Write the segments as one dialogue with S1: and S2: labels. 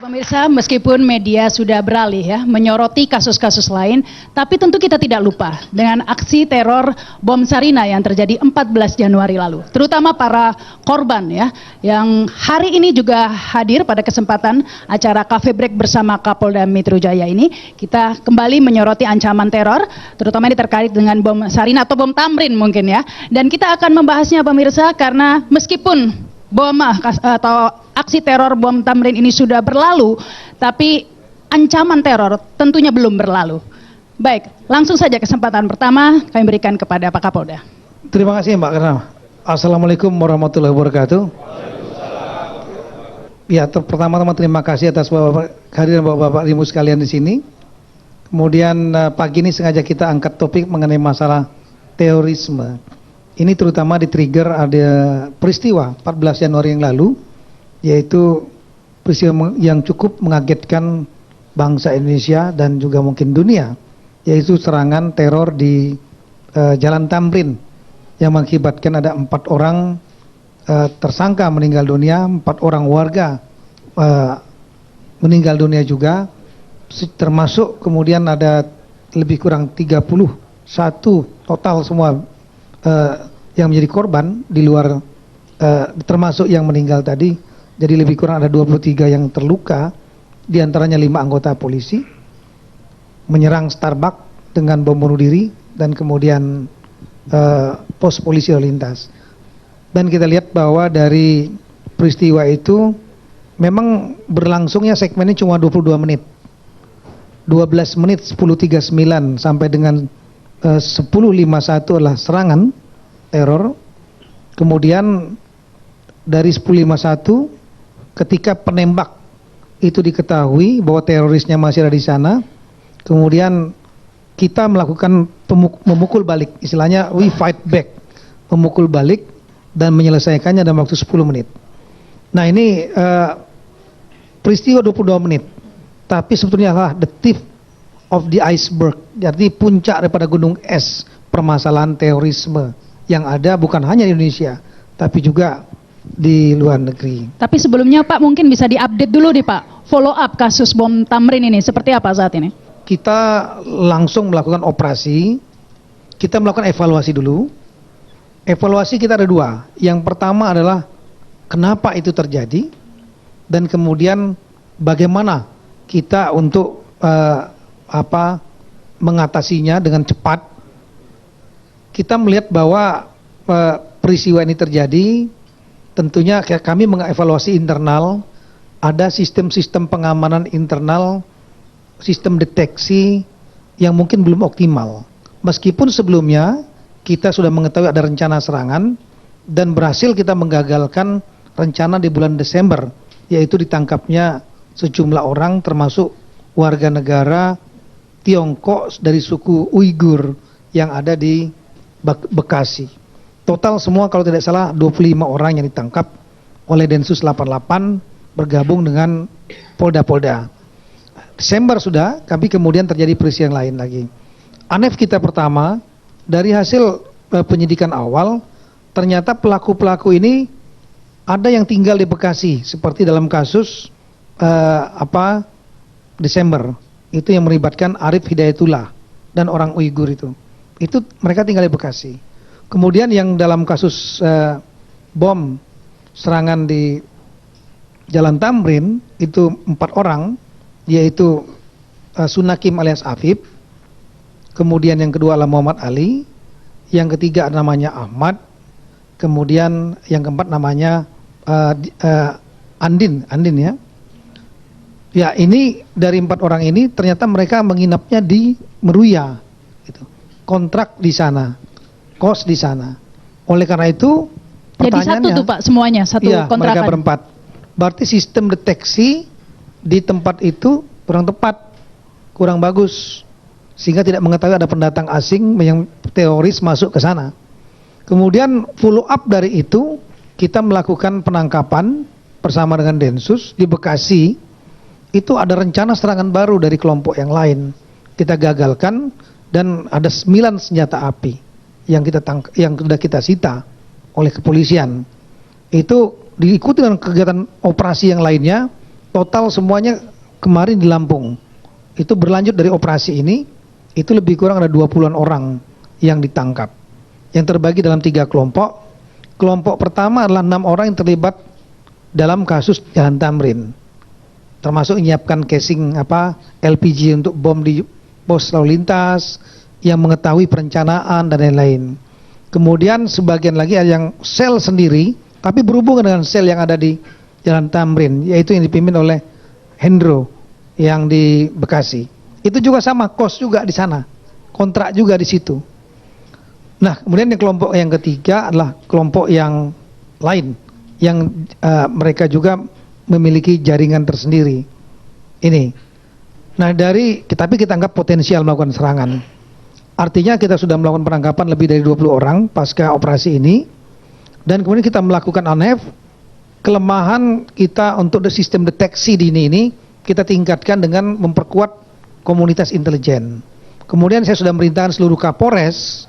S1: Pemirsa, meskipun media sudah beralih ya menyoroti kasus-kasus lain, tapi tentu kita tidak lupa dengan aksi teror bom Sarinah yang terjadi 14 Januari lalu. Terutama para korban ya, yang hari ini juga hadir pada kesempatan acara Cafe Break bersama Kapolda Metro Jaya ini. Kita kembali menyoroti ancaman teror, terutama ini terkait dengan bom Sarinah atau bom Tamrin mungkin ya. Dan kita akan membahasnya pemirsa karena meskipun bom atau aksi teror bom Tamrin ini sudah berlalu, tapi ancaman teror tentunya belum berlalu. Baik, langsung saja kesempatan pertama kami berikan kepada Pak Kapolda.
S2: Terima kasih Mbak Karna. Assalamualaikum warahmatullahi wabarakatuh. Ya, pertama-tama terima kasih atas kehadiran Bapak-Bapak Ibu sekalian di sini. Kemudian pagi ini sengaja kita angkat topik mengenai masalah terorisme. Ini terutama di-trigger ada peristiwa 14 Januari yang lalu, yaitu peristiwa yang cukup mengagetkan bangsa Indonesia dan juga mungkin dunia, yaitu serangan teror di Jalan Tamrin yang mengakibatkan ada 4 orang tersangka meninggal dunia, 4 orang warga meninggal dunia juga, termasuk kemudian ada lebih kurang 31 total semua yang menjadi korban di luar termasuk yang meninggal tadi. Jadi lebih kurang ada 23 yang terluka, diantaranya 5 anggota polisi menyerang Starbucks dengan bom bunuh diri dan kemudian pos polisi lalu lintas. Dan kita lihat bahwa dari peristiwa itu memang berlangsungnya segmennya cuma 22 menit. 12 menit 10.39 sampai dengan 10.51 adalah serangan teror. Kemudian dari 10.51 ketika penembak itu diketahui bahwa terorisnya masih ada di sana, kemudian kita melakukan memukul balik, istilahnya we fight back, memukul balik dan menyelesaikannya dalam waktu 10 menit. Nah ini peristiwa 22 menit, tapi sebetulnya adalah the tip of the iceberg, jadi puncak daripada gunung es permasalahan terorisme yang ada bukan hanya di Indonesia, tapi juga di luar negeri.
S1: Tapi sebelumnya Pak mungkin bisa diupdate dulu nih Pak, follow up kasus bom Tamrin ini seperti apa saat ini?
S2: Kita langsung melakukan operasi, kita melakukan evaluasi dulu. Evaluasi kita ada 2. Yang pertama adalah kenapa itu terjadi, dan kemudian bagaimana kita untuk mengatasinya dengan cepat. Kita melihat bahwa peristiwa ini terjadi, tentunya kami mengevaluasi internal, ada sistem-sistem pengamanan internal, sistem deteksi yang mungkin belum optimal. Meskipun sebelumnya kita sudah mengetahui ada rencana serangan dan berhasil kita menggagalkan rencana di bulan Desember, yaitu ditangkapnya sejumlah orang termasuk warga negara Tiongkok dari suku Uighur yang ada di Bekasi. Total semua kalau tidak salah 25 orang yang ditangkap oleh Densus 88 bergabung dengan Polda-Polda. Desember sudah, tapi kemudian terjadi peristiwa yang lain lagi. ANEF kita pertama, dari hasil penyidikan awal, ternyata pelaku-pelaku ini ada yang tinggal di Bekasi, seperti dalam kasus Desember, itu yang melibatkan Arif Hidayatullah dan orang Uighur itu mereka tinggal di Bekasi. Kemudian yang dalam kasus bom serangan di Jalan Tamrin itu 4 orang, yaitu Sunakim alias Afif, kemudian yang kedua adalah Muhammad Ali, yang ketiga namanya Ahmad, kemudian yang keempat namanya Andin ya. Ya, ini dari 4 orang ini ternyata mereka menginapnya di Meruya, gitu. Kontrak di sana, kos di sana. Oleh karena itu, pertanyaannya,
S1: jadi satu tuh Pak semuanya, satu
S2: iya,
S1: kontrakan.
S2: mereka berempat. Berarti sistem deteksi di tempat itu kurang tepat, kurang bagus, sehingga tidak mengetahui ada pendatang asing yang teroris masuk ke sana. Kemudian follow up dari itu, kita melakukan penangkapan bersama dengan Densus di Bekasi. Itu ada rencana serangan baru dari kelompok yang lain, kita gagalkan, dan ada 9 senjata api yang sudah kita sita oleh kepolisian. Itu diikuti dengan kegiatan operasi yang lainnya total semuanya kemarin di Lampung. Itu berlanjut dari operasi ini, itu lebih kurang ada 20-an orang yang ditangkap. Yang terbagi dalam 3 kelompok. Kelompok pertama adalah 6 orang yang terlibat dalam kasus Jalan Tamrin. Termasuk menyiapkan casing LPG untuk bom di pos lalu lintas, yang mengetahui perencanaan dan lain-lain. Kemudian sebagian lagi ada yang sel sendiri, tapi berhubungan dengan sel yang ada di Jalan Tamrin, yaitu yang dipimpin oleh Hendro yang di Bekasi. Itu juga sama, kos juga di sana, kontrak juga di situ. Nah, kemudian yang kelompok yang ketiga adalah kelompok yang lain, yang mereka juga memiliki jaringan tersendiri. Ini. Nah, tapi kita anggap potensial melakukan serangan. Artinya kita sudah melakukan penangkapan lebih dari 20 orang pasca operasi ini. Dan kemudian kita melakukan ANEF. Kelemahan kita untuk sistem deteksi dini ini kita tingkatkan dengan memperkuat komunitas intelijen. Kemudian saya sudah merintahkan seluruh Kapolres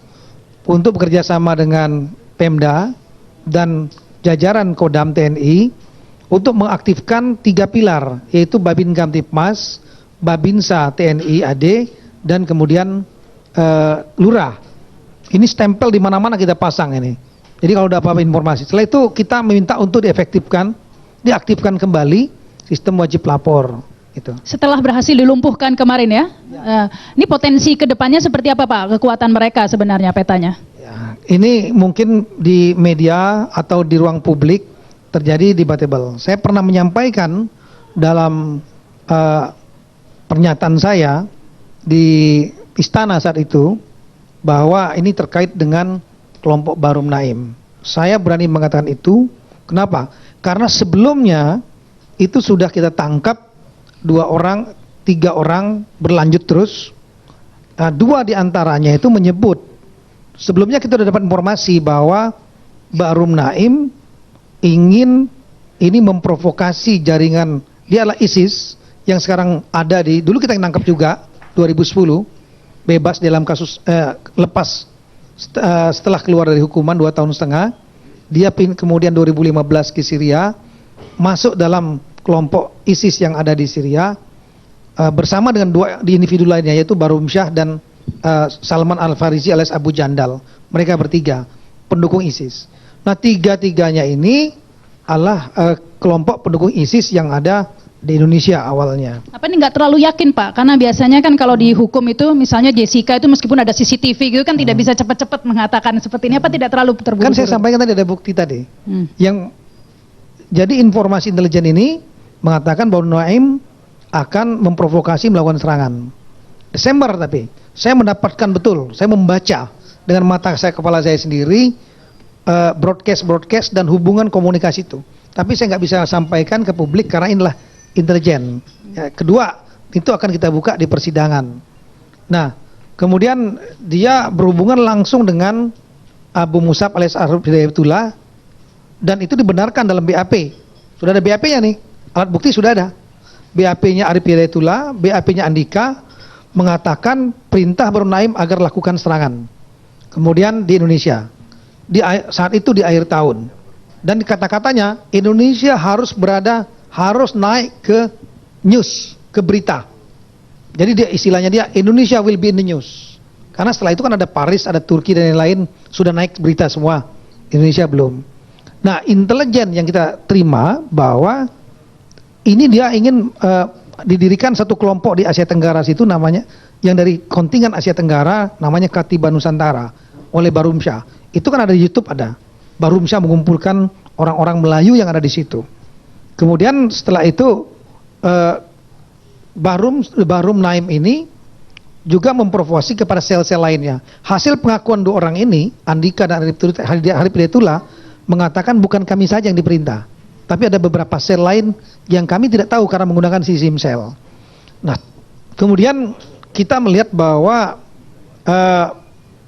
S2: untuk bekerja sama dengan Pemda dan jajaran Kodam TNI untuk mengaktifkan 3 pilar, yaitu Babin Kamtipmas, Babinsa TNI AD, dan kemudian Lurah. Ini stempel di mana-mana kita pasang ini. Jadi kalau ada apa-apa informasi, setelah itu kita meminta untuk diaktifkan kembali sistem wajib lapor. Gitu.
S1: Setelah berhasil dilumpuhkan kemarin ya, ini potensi kedepannya seperti apa Pak? Kekuatan mereka sebenarnya petanya?
S2: Ya, ini mungkin di media atau di ruang publik terjadi debatable. Saya pernah menyampaikan dalam pernyataan saya di istana saat itu bahwa ini terkait dengan kelompok Bahrum Naim. Saya berani mengatakan itu. Kenapa? Karena sebelumnya itu sudah kita tangkap 2 orang, 3 orang berlanjut terus. 2 diantaranya itu menyebut. Sebelumnya kita sudah dapat informasi bahwa Bahrum Naim ingin ini memprovokasi jaringan, dia adalah ISIS yang sekarang ada dulu kita nangkap juga 2010, bebas dalam kasus lepas setelah keluar dari hukuman 2,5 tahun. Dia kemudian 2015 ke Syria, masuk dalam kelompok ISIS yang ada di Syria, bersama dengan 2 individu lainnya, yaitu Bahrum Syah dan Salman Al-Farisi alias Abu Jandal. Mereka bertiga pendukung ISIS. Nah, 3-tiganya ini adalah kelompok pendukung ISIS yang ada di Indonesia awalnya.
S1: Apa ini nggak terlalu yakin Pak? Karena biasanya kan kalau dihukum itu misalnya Jessica itu meskipun ada CCTV gitu kan tidak bisa cepat-cepat mengatakan seperti ini, apa tidak terlalu terburu-buru?
S2: Kan saya sampaikan tadi ada bukti tadi. Yang jadi informasi intelijen ini mengatakan bahwa Naim akan memprovokasi melakukan serangan. Desember tapi saya mendapatkan betul, saya membaca dengan mata saya, kepala saya sendiri, broadcast dan hubungan komunikasi itu. Tapi saya nggak bisa sampaikan ke publik karena inilah intelijen. Ya, kedua, itu akan kita buka di persidangan. Nah, kemudian dia berhubungan langsung dengan Abu Musab alias Arif Hidayatullah, dan itu dibenarkan dalam BAP. Sudah ada BAP-nya nih, alat bukti sudah ada. BAP-nya Arif Hidayatullah, BAP-nya Andika mengatakan perintah Bahrum Naim agar lakukan serangan. Kemudian di Indonesia, saat itu di akhir tahun, dan kata-katanya Indonesia harus naik ke news, ke berita. Jadi istilahnya dia Indonesia will be in the news. Karena setelah itu kan ada Paris, ada Turki dan lain-lain sudah naik berita semua. Indonesia belum. Nah, intelijen yang kita terima bahwa ini dia ingin didirikan satu kelompok di Asia Tenggara situ namanya, yang dari kontingen Asia Tenggara namanya Katiba Nusantara oleh Bahrum Syah. Itu kan ada di YouTube ada. Bahrum Syah mengumpulkan orang-orang Melayu yang ada di situ. Kemudian setelah itu Bahrum Naim ini juga memprovokasi kepada sel-sel lainnya. Hasil pengakuan 2 orang ini, Andika dan Arif Hidayatullah, mengatakan bukan kami saja yang diperintah, tapi ada beberapa sel lain yang kami tidak tahu karena menggunakan sistem sel. Nah, kemudian kita melihat bahwa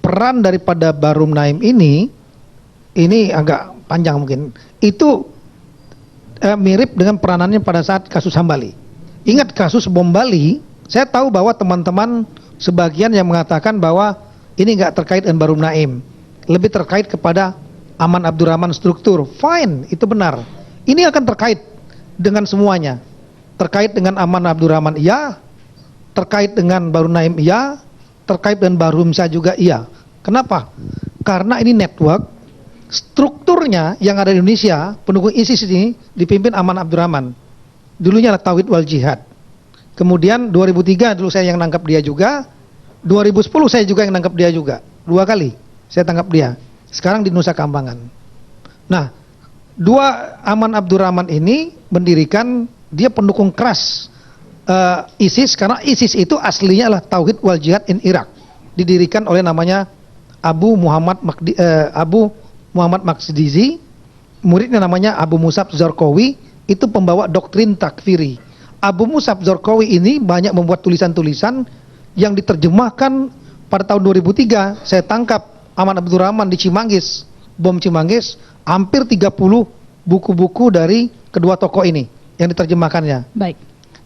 S2: peran daripada Bahrum Naim ini agak panjang mungkin. Itu mirip dengan peranannya pada saat kasus Hambali. Ingat kasus bom Bali, saya tahu bahwa teman-teman sebagian yang mengatakan bahwa ini nggak terkait dengan Bahrum Naim, lebih terkait kepada Aman Abdurrahman struktur. Fine, itu benar. Ini akan terkait dengan semuanya. terkait dengan Aman Abdurrahman iya, terkait dengan Bahru Naim iya, terkait dengan Bahru Syah juga iya. Kenapa? Karena ini network, strukturnya yang ada di Indonesia, pendukung ISIS ini dipimpin Aman Abdurrahman. Dulunya adalah Tauhid wal Jihad. Kemudian 2003 dulu saya yang nangkap dia juga, 2010 saya juga yang nangkap dia juga. 2 kali saya tangkap dia. Sekarang di Nusa Kambangan. Nah, dua Aman Abdurrahman ini mendirikan, dia pendukung keras ISIS, karena ISIS itu aslinya adalah Tauhid wal Jihad in Irak. Didirikan oleh namanya Abu Muhammad Makhdizi, muridnya namanya Abu Musab Zarqawi, itu pembawa doktrin takfiri. Abu Musab Zarqawi ini banyak membuat tulisan-tulisan yang diterjemahkan pada tahun 2003. Saya tangkap Aman Abdurrahman di Cimanggis, bom Cimanggis, hampir 30 buku-buku dari kedua tokoh ini yang diterjemahkannya.
S1: Baik.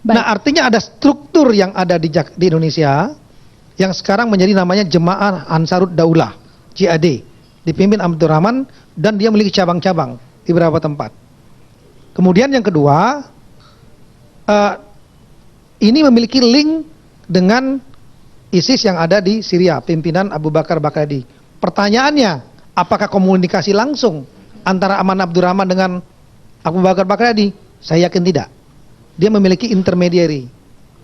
S2: Nah, artinya ada struktur yang ada di Indonesia yang sekarang menjadi namanya Jemaah Ansarud Daulah, JAD, dipimpin Abdurrahman, dan dia memiliki cabang-cabang di beberapa tempat. Kemudian yang kedua, ini memiliki link dengan ISIS yang ada di Syria, pimpinan Abu Bakar Baghdadi. Pertanyaannya, apakah komunikasi langsung antara Aman Abdurrahman dengan Abu Bakar Baghdadi? Saya yakin tidak. Dia memiliki intermediary.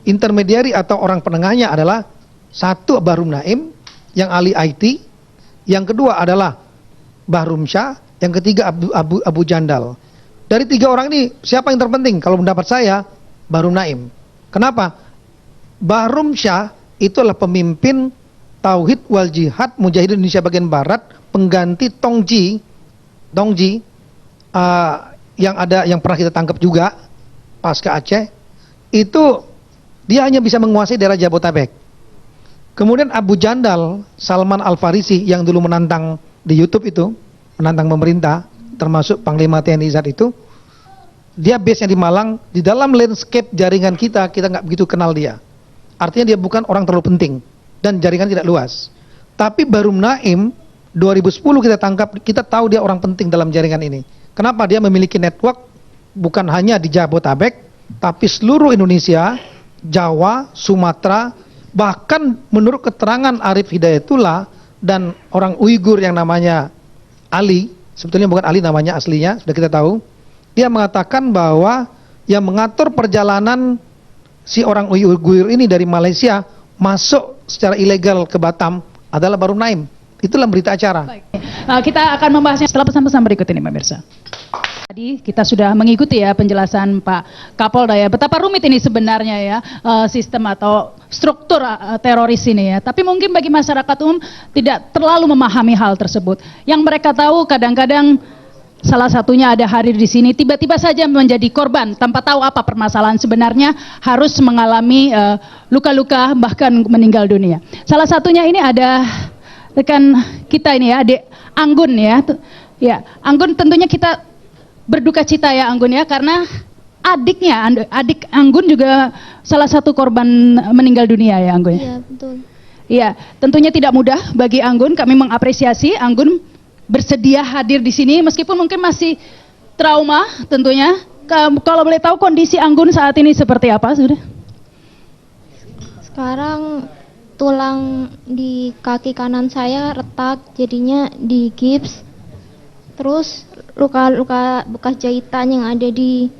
S2: Intermediary atau orang penengahnya adalah satu Bahru Naim yang ahli IT, yang kedua adalah Bahru Syah, yang ketiga Abu Jandal. Dari 3 orang ini siapa yang terpenting? Kalau mendapat saya, Bahru Naim. Kenapa? Bahru Syah itu adalah pemimpin Tauhid wal Jihad Mujahidin Indonesia bagian Barat, pengganti Tongji yang pernah kita tangkap juga pasca Aceh. Itu dia hanya bisa menguasai daerah Jabotabek. Kemudian Abu Jandal, Salman Al-Farisi yang dulu menantang di YouTube itu, menantang pemerintah, termasuk Panglima TNI saat itu, dia base-nya di Malang. Di dalam landscape jaringan kita nggak begitu kenal dia. Artinya dia bukan orang terlalu penting dan jaringan tidak luas. Tapi Bahru Naim 2010 kita tangkap, kita tahu dia orang penting dalam jaringan ini. Kenapa? Dia memiliki network bukan hanya di Jabotabek, tapi seluruh Indonesia, Jawa, Sumatera, bahkan menurut keterangan Arif Hidayatullah dan orang Uighur yang namanya Ali, sebetulnya bukan Ali namanya aslinya, sudah kita tahu, dia mengatakan bahwa yang mengatur perjalanan si orang Uighur ini dari Malaysia masuk secara ilegal ke Batam adalah Bahru Naim. Itulah berita acara.
S1: Baik. Kita akan membahasnya setelah pesan-pesan berikut ini, pemirsa. Tadi kita sudah mengikuti ya penjelasan Pak Kapolda ya, betapa rumit ini sebenarnya ya sistem atau struktur teroris ini ya. Tapi mungkin bagi masyarakat umum tidak terlalu memahami hal tersebut. Yang mereka tahu kadang-kadang salah satunya ada hadir di sini tiba-tiba saja menjadi korban tanpa tahu apa permasalahan sebenarnya, harus mengalami luka-luka bahkan meninggal dunia. Salah satunya ini ada rekan kita ini ya, Adik Anggun ya. Ya, Anggun tentunya kita berduka cita ya Anggun ya, karena adik Anggun juga salah satu korban meninggal dunia ya Anggun.
S3: Iya, betul.
S1: Iya, tentunya tidak mudah bagi Anggun. Kami mengapresiasi Anggun bersedia hadir di sini meskipun mungkin masih trauma tentunya. Kalau boleh tahu kondisi Anggun saat ini seperti apa sudah?
S3: Sekarang tulang di kaki kanan saya retak, jadinya di gips. Terus luka-luka bekas jahitan yang ada di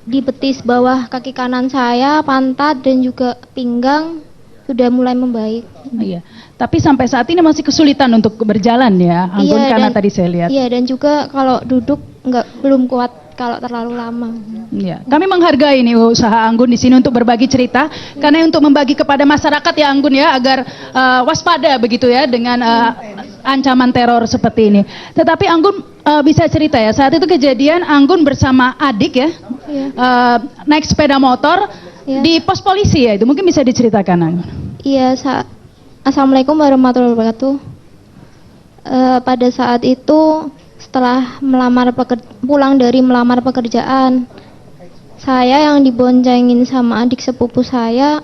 S3: betis bawah kaki kanan saya, pantat dan juga pinggang sudah mulai membaik.
S1: Iya. Tapi sampai saat ini masih kesulitan untuk berjalan ya, Anggun, karena tadi saya lihat.
S3: Iya, dan juga kalau duduk belum kuat kalau terlalu lama.
S1: Ya, kami menghargai ini usaha Anggun di sini untuk berbagi cerita, karena untuk membagi kepada masyarakat ya Anggun ya, agar waspada begitu ya dengan ancaman teror seperti ini. Tetapi Anggun bisa cerita ya, saat itu kejadian Anggun bersama adik ya, naik sepeda motor di pos polisi ya, itu mungkin bisa diceritakan Anggun.
S3: Iya, Assalamualaikum warahmatullahi wabarakatuh. Pada saat itu setelah pulang dari melamar pekerjaan, saya yang diboncengin sama adik sepupu saya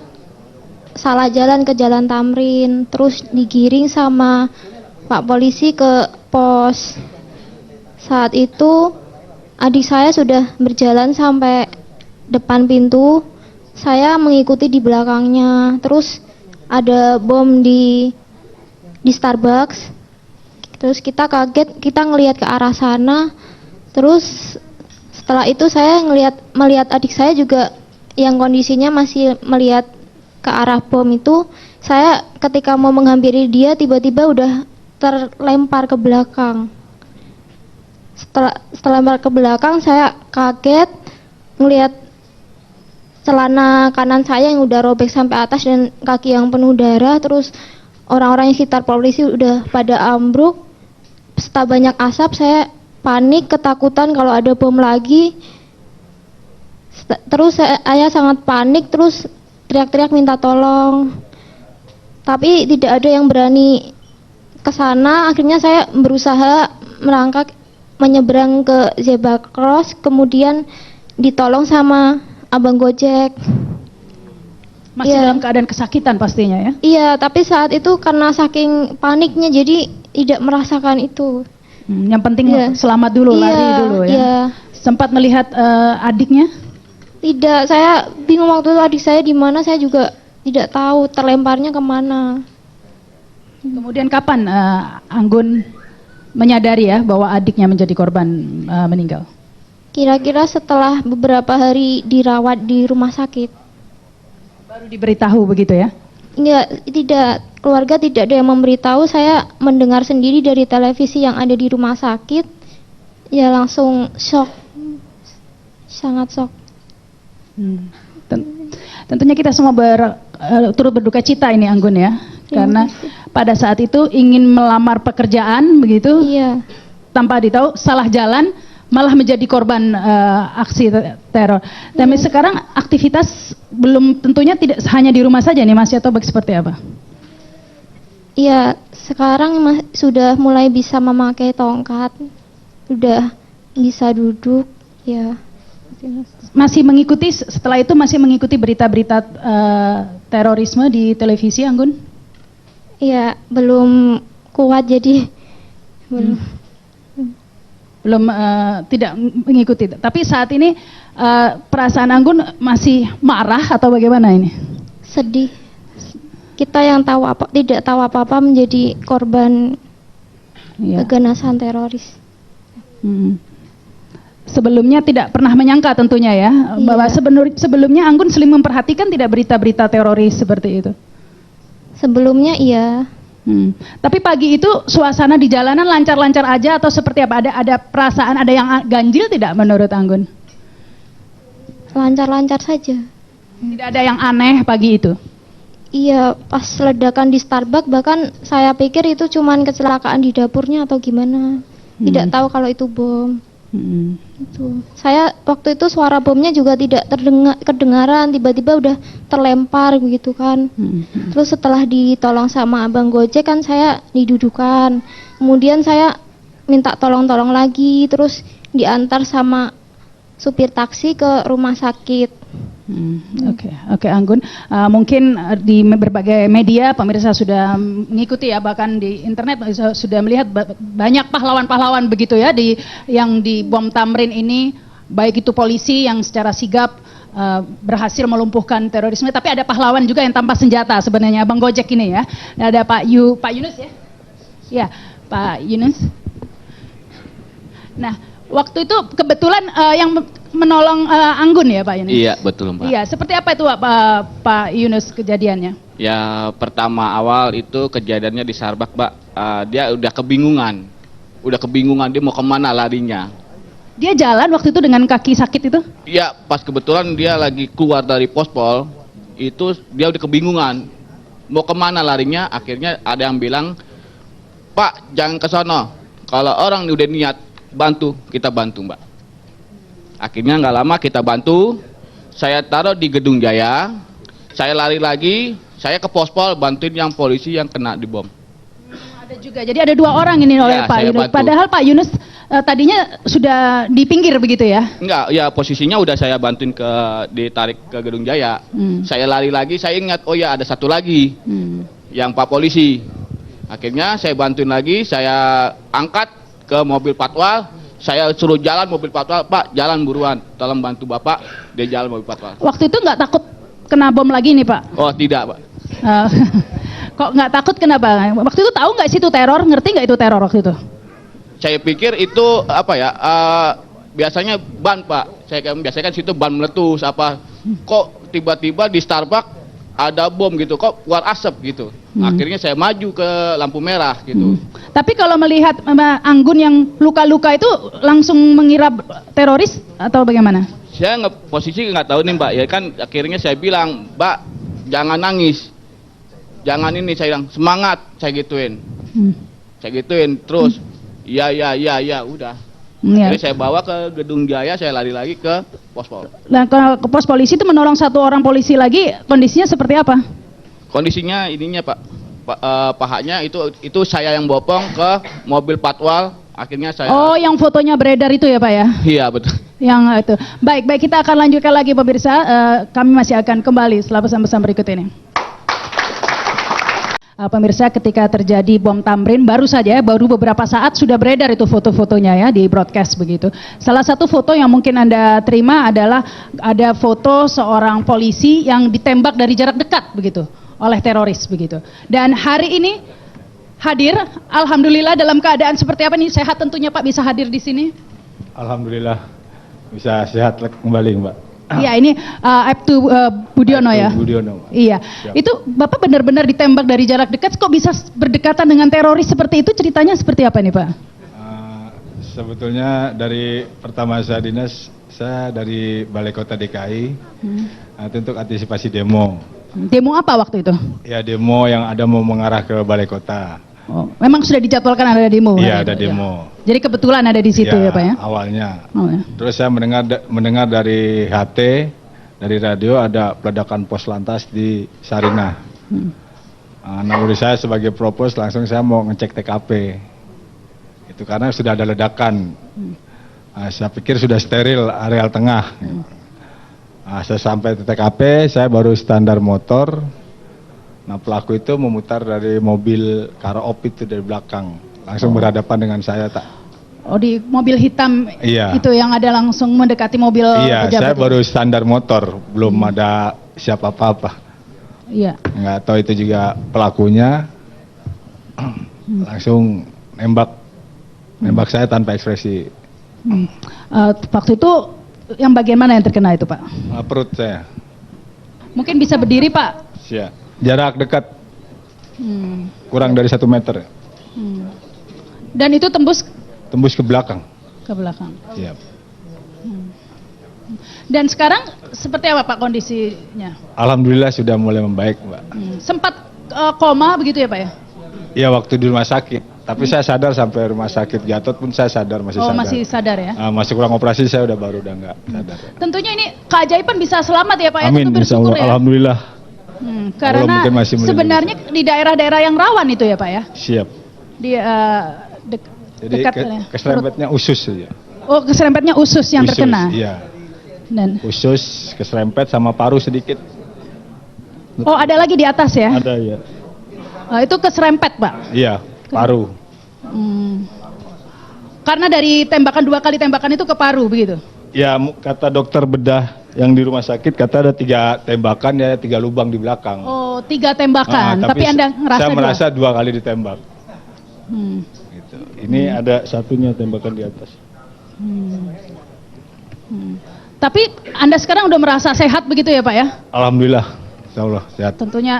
S3: salah jalan ke Jalan Tamrin, terus digiring sama Pak Polisi ke pos. Saat itu adik saya sudah berjalan sampai depan pintu, saya mengikuti di belakangnya. Terus ada bom di Starbucks. Terus kita kaget, kita ngelihat ke arah sana. Terus setelah itu saya melihat adik saya juga yang kondisinya masih melihat ke arah bom itu. Saya ketika mau menghampiri dia, tiba-tiba udah terlempar ke belakang. Setelah lempar ke belakang, saya kaget ngelihat celana kanan saya yang udah robek sampai atas dan kaki yang penuh darah. Terus orang-orang yang sekitar polisi udah pada ambruk. Setelah banyak asap, saya panik, ketakutan kalau ada bom lagi. Terus saya sangat panik, terus teriak-teriak minta tolong. Tapi tidak ada yang berani ke sana. Akhirnya saya berusaha menyeberang ke zebra cross, kemudian ditolong sama abang Gojek.
S1: Masih
S3: Iya.
S1: dalam keadaan kesakitan pastinya ya?
S3: Iya, tapi saat itu karena saking paniknya jadi tidak merasakan itu.
S1: Yang penting
S3: Iya.
S1: selamat dulu, lari
S3: Iya,
S1: dulu ya.
S3: iya.
S1: Sempat melihat adiknya?
S3: Tidak, saya bingung waktu itu adik saya di mana, saya juga tidak tahu terlemparnya kemana.
S1: Kemudian kapan Anggun menyadari ya bahwa adiknya menjadi korban meninggal?
S3: Kira-kira setelah beberapa hari dirawat di rumah sakit.
S1: Baru diberitahu begitu ya?
S3: Enggak, tidak. Keluarga tidak ada yang memberitahu. Saya mendengar sendiri dari televisi yang ada di rumah sakit. Ya langsung shock. Sangat shock.
S1: Tentunya kita semua turut berduka cita ini Anggun ya, karena pada saat itu ingin melamar pekerjaan begitu,
S3: Iya.
S1: tanpa ditahu salah jalan malah menjadi korban aksi teror. Tapi sekarang aktivitas belum tentunya tidak hanya di rumah saja nih Mas, atau seperti apa?
S3: Iya, sekarang sudah mulai bisa memakai tongkat. Sudah bisa duduk, ya.
S1: Masih mengikuti setelah itu masih mengikuti berita-berita terorisme di televisi Anggun?
S3: Iya, belum kuat jadi
S1: Belum tidak mengikuti. Tapi saat ini perasaan Anggun masih marah atau bagaimana ini?
S3: sedih. Kita yang tidak tahu apa-apa menjadi korban
S1: Iya.
S3: keganasan teroris.
S1: Sebelumnya tidak pernah menyangka tentunya ya, bahwa sebelumnya Anggun sering memperhatikan tidak berita-berita teroris seperti itu.
S3: Sebelumnya iya.
S1: Tapi pagi itu suasana di jalanan lancar-lancar aja atau seperti apa? Ada perasaan ada yang ganjil tidak menurut Anggun?
S3: Lancar-lancar saja.
S1: Tidak ada yang aneh pagi itu?
S3: Iya, pas ledakan di Starbucks bahkan saya pikir itu cuman kecelakaan di dapurnya atau gimana. Tidak tahu kalau itu bom. Itu. Saya waktu itu suara bomnya juga tidak kedengaran, tiba-tiba udah terlempar begitu kan. Terus setelah ditolong sama abang Gojek kan saya didudukan. Kemudian saya minta tolong-tolong lagi, terus diantar sama supir taksi ke rumah sakit.
S1: Oke, Anggun. Mungkin di berbagai media pemirsa sudah mengikuti ya, bahkan di internet sudah melihat banyak pahlawan-pahlawan begitu ya yang di bom Tamrin ini, baik itu polisi yang secara sigap berhasil melumpuhkan terorisme, tapi ada pahlawan juga yang tanpa senjata sebenarnya, Bang Gojek ini ya. Ada Pak Yunus ya? Ya, Pak Yunus. Nah, waktu itu kebetulan yang menolong Anggun ya Pak Yunus?
S4: Iya, betul Mbak.
S1: Iya, seperti apa itu Pak Yunus kejadiannya?
S4: Ya, pertama awal itu kejadiannya di Starbucks, Mbak. Dia udah kebingungan dia mau kemana larinya.
S1: Dia jalan waktu itu dengan kaki sakit itu?
S4: Iya, pas kebetulan dia lagi keluar dari pospol, itu dia udah kebingungan. Mau kemana larinya, akhirnya ada yang bilang, Pak, jangan ke sono. Kalau orang udah niat bantu, kita bantu Mbak. Akhirnya nggak lama kita bantu, saya taruh di Gedung Jaya, saya lari lagi, saya ke pospol bantuin yang polisi yang kena di bom.
S1: Ada juga, jadi ada 2 orang ini oleh
S4: Ya,
S1: Pak
S4: saya
S1: Yunus.
S4: bantu.
S1: Padahal Pak Yunus tadinya sudah di pinggir begitu ya?
S4: Enggak, ya posisinya udah saya bantuin ditarik ke Gedung Jaya. Saya lari lagi, saya ingat, oh ya ada satu lagi, yang Pak Polisi. Akhirnya saya bantuin lagi, saya angkat ke mobil patwal, Saya suruh jalan mobil patwal, Pak, jalan buruan, tolong bantu Bapak, dia jalan mobil patwal.
S1: Waktu itu nggak takut kena bom lagi nih Pak?
S4: Oh tidak, Pak.
S1: Eh, kok nggak takut kenapa? Waktu itu tahu nggak sih itu teror? Ngerti nggak itu teror waktu itu?
S4: Saya pikir itu apa ya? Biasanya ban, Pak. Saya kan biasanya kan situ ban meletus apa. Kok tiba-tiba di Starbucks ada bom gitu, kok keluar asap gitu. Akhirnya saya maju ke lampu merah gitu.
S1: Tapi kalau melihat Anggun yang luka-luka itu langsung mengira teroris atau bagaimana?
S4: Saya posisi nggak tahu nih, Mbak. Ya kan akhirnya saya bilang, Mbak, jangan nangis. Jangan ini, saya bilang, semangat, saya gituin. Saya gituin terus. Ya, udah.
S1: Ya.
S4: Jadi saya bawa ke Gedung Jaya, saya lari lagi ke Pospol.
S1: Nah, ke pos polisi itu menolong satu orang polisi lagi, kondisinya seperti apa?
S4: Kondisinya ininya, Pak, pahanya itu saya yang bopong ke mobil patwal. Akhirnya saya.
S1: Oh, yang fotonya beredar itu ya Pak ya?
S4: Iya betul.
S1: Yang itu. Baik, kita akan lanjutkan lagi pemirsa. Kami masih akan kembali setelah pesan-pesan berikut ini. Pemirsa, ketika terjadi bom Tamrin baru beberapa saat sudah beredar itu foto-fotonya ya di broadcast begitu. Salah satu foto yang mungkin Anda terima adalah ada foto seorang polisi yang ditembak dari jarak dekat begitu oleh teroris begitu. Dan hari ini hadir, alhamdulillah dalam keadaan seperti apa nih? Sehat tentunya Pak bisa hadir di sini.
S5: Alhamdulillah bisa sehat kembali, Mbak.
S1: Iya, ini Aibtu Budiono ya.
S5: Budiono.
S1: Iya.
S5: Siap.
S1: Itu Bapak benar-benar ditembak dari jarak dekat, kok bisa berdekatan dengan teroris seperti itu? Ceritanya seperti apa nih Pak?
S5: Sebetulnya dari pertama saya dinas, saya dari Balai Kota DKI, itu untuk antisipasi demo.
S1: Demo apa waktu itu?
S5: Ya demo yang ada mau mengarah ke Balai Kota.
S1: Oh, memang sudah dijadwalkan ada demo?
S5: Iya
S1: kan?
S5: ada demo.
S1: Jadi kebetulan ada di situ ya Pak ya?
S5: Awalnya.
S1: Oh, ya.
S5: Terus saya mendengar dari HT, dari radio ada peledakan pos lantas di Sarinah. Naluri saya sebagai propos langsung saya mau ngecek TKP. Itu karena sudah ada ledakan. Saya pikir sudah steril areal tengah. Saya sampai di TKP, saya baru standar motor. Nah pelaku itu memutar dari mobil Karaop itu dari belakang. Langsung berhadapan dengan saya tak.
S1: Oh di mobil hitam
S5: Iya.
S1: itu yang ada langsung mendekati mobil
S5: Iya,
S1: pejabat
S5: saya
S1: itu?
S5: baru standar motor, belum ada siapa apa-apa.
S1: Iya.
S5: Nggak tahu itu juga pelakunya langsung nembak saya tanpa ekspresi.
S1: Waktu itu yang bagian mana yang terkena itu Pak?
S5: Perut saya.
S1: Mungkin bisa berdiri Pak?
S5: Siap. Jarak dekat kurang dari 1 meter.
S1: Dan itu tembus
S5: Tembus ke belakang.
S1: ke belakang.
S5: Siap.
S1: Dan sekarang seperti apa Pak kondisinya?
S5: Alhamdulillah sudah mulai membaik, Mbak.
S1: Sempat koma begitu ya Pak ya?
S5: Iya waktu di rumah sakit. Tapi saya sadar sampai rumah sakit Gatot pun saya sadar masih
S1: Oh
S5: sadar.
S1: masih sadar ya?
S5: Masih kurang operasi saya udah nggak sadar.
S1: Tentunya ini keajaiban bisa selamat ya Pak ya?
S5: Amin,
S1: Tentu
S5: insya
S1: bersyukur
S5: Allah.
S1: ya?
S5: Alhamdulillah.
S1: Karena
S5: mungkin masih melindungi.
S1: sebenarnya di daerah-daerah yang rawan itu ya Pak ya?
S5: Siap.
S1: Di
S5: Jadi
S1: dekat
S5: keserempetnya usus saja.
S1: Oh keserempetnya usus yang
S5: Usus,
S1: terkena.
S5: Iya.
S1: Dan
S5: Usus, keserempet sama paru sedikit.
S1: oh ada lagi di atas ya?
S5: Ada ya.
S1: Itu keserempet Pak.
S5: Iya, paru.
S1: Karena dari tembakan 2 kali tembakan itu ke paru begitu.
S5: Ya kata dokter bedah yang di rumah sakit kata ada 3 tembakan ya 3 lubang di belakang.
S1: Oh 3 tembakan. Tapi Anda ngerasa
S5: saya
S1: dua?
S5: merasa 2 kali ditembak. Gitu. Ini ada satunya tembakan di atas.
S1: Tapi Anda sekarang udah merasa sehat begitu ya Pak ya?
S5: Alhamdulillah, insya Allah sehat.
S1: Tentunya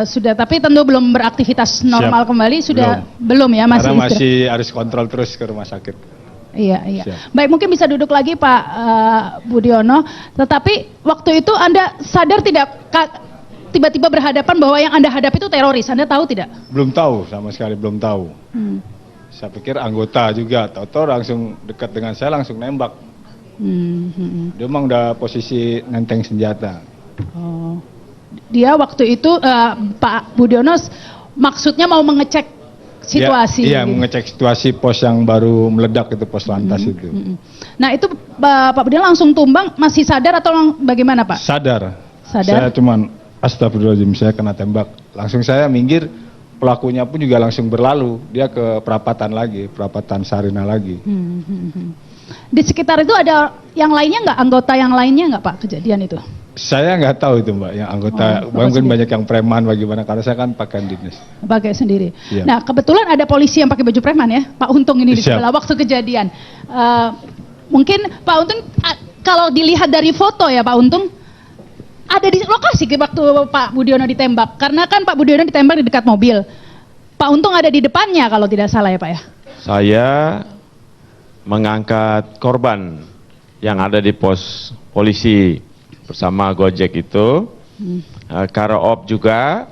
S1: sudah, tapi tentu belum beraktivitas normal
S5: Siap.
S1: kembali, sudah belum ya masih.
S5: Karena
S1: istirahat.
S5: masih harus kontrol terus ke rumah sakit.
S1: Iya.
S5: Siap.
S1: Baik, mungkin bisa duduk lagi Pak Budiono. Tetapi waktu itu Anda sadar tidak tiba-tiba berhadapan bahwa yang Anda hadapi itu teroris? Anda tahu tidak?
S5: Belum tahu sama sekali, belum tahu. Saya pikir anggota juga, tahu-tahu langsung dekat dengan saya langsung nembak. Dia memang udah posisi nenteng senjata.
S1: Oh. Dia waktu itu Pak Budiono maksudnya mau mengecek situasi.
S5: Iya, mengecek situasi pos yang baru meledak itu, pos lantas itu.
S1: Nah itu Pak Budiono langsung tumbang, masih sadar atau bagaimana Pak?
S5: Sadar.
S1: Sadar.
S5: Saya cuman astagfirullahaladzim, saya kena tembak. Langsung saya minggir, pelakunya pun juga langsung berlalu. Dia ke perapatan lagi, perapatan Sarinah lagi.
S1: Di sekitar itu ada yang lainnya nggak, anggota yang lainnya nggak Pak kejadian itu?
S5: Saya nggak tahu itu Mbak, yang anggota,
S1: Oh, Bapak
S5: mungkin
S1: sendiri.
S5: banyak yang preman bagaimana, karena saya kan pakaian dinas.
S1: Pakai sendiri.
S5: Iya.
S1: Nah kebetulan ada polisi yang pakai baju preman ya, Pak Untung ini di
S5: Siap.
S1: sebelah waktu kejadian. Mungkin Pak Untung kalau dilihat dari foto ya Pak Untung ada di lokasi waktu Pak Budiono ditembak, karena kan Pak Budiono ditembak di dekat mobil. Pak Untung ada di depannya kalau tidak salah ya Pak ya.
S6: Saya mengangkat korban yang ada di pos polisi bersama Gojek itu, Karo-op juga.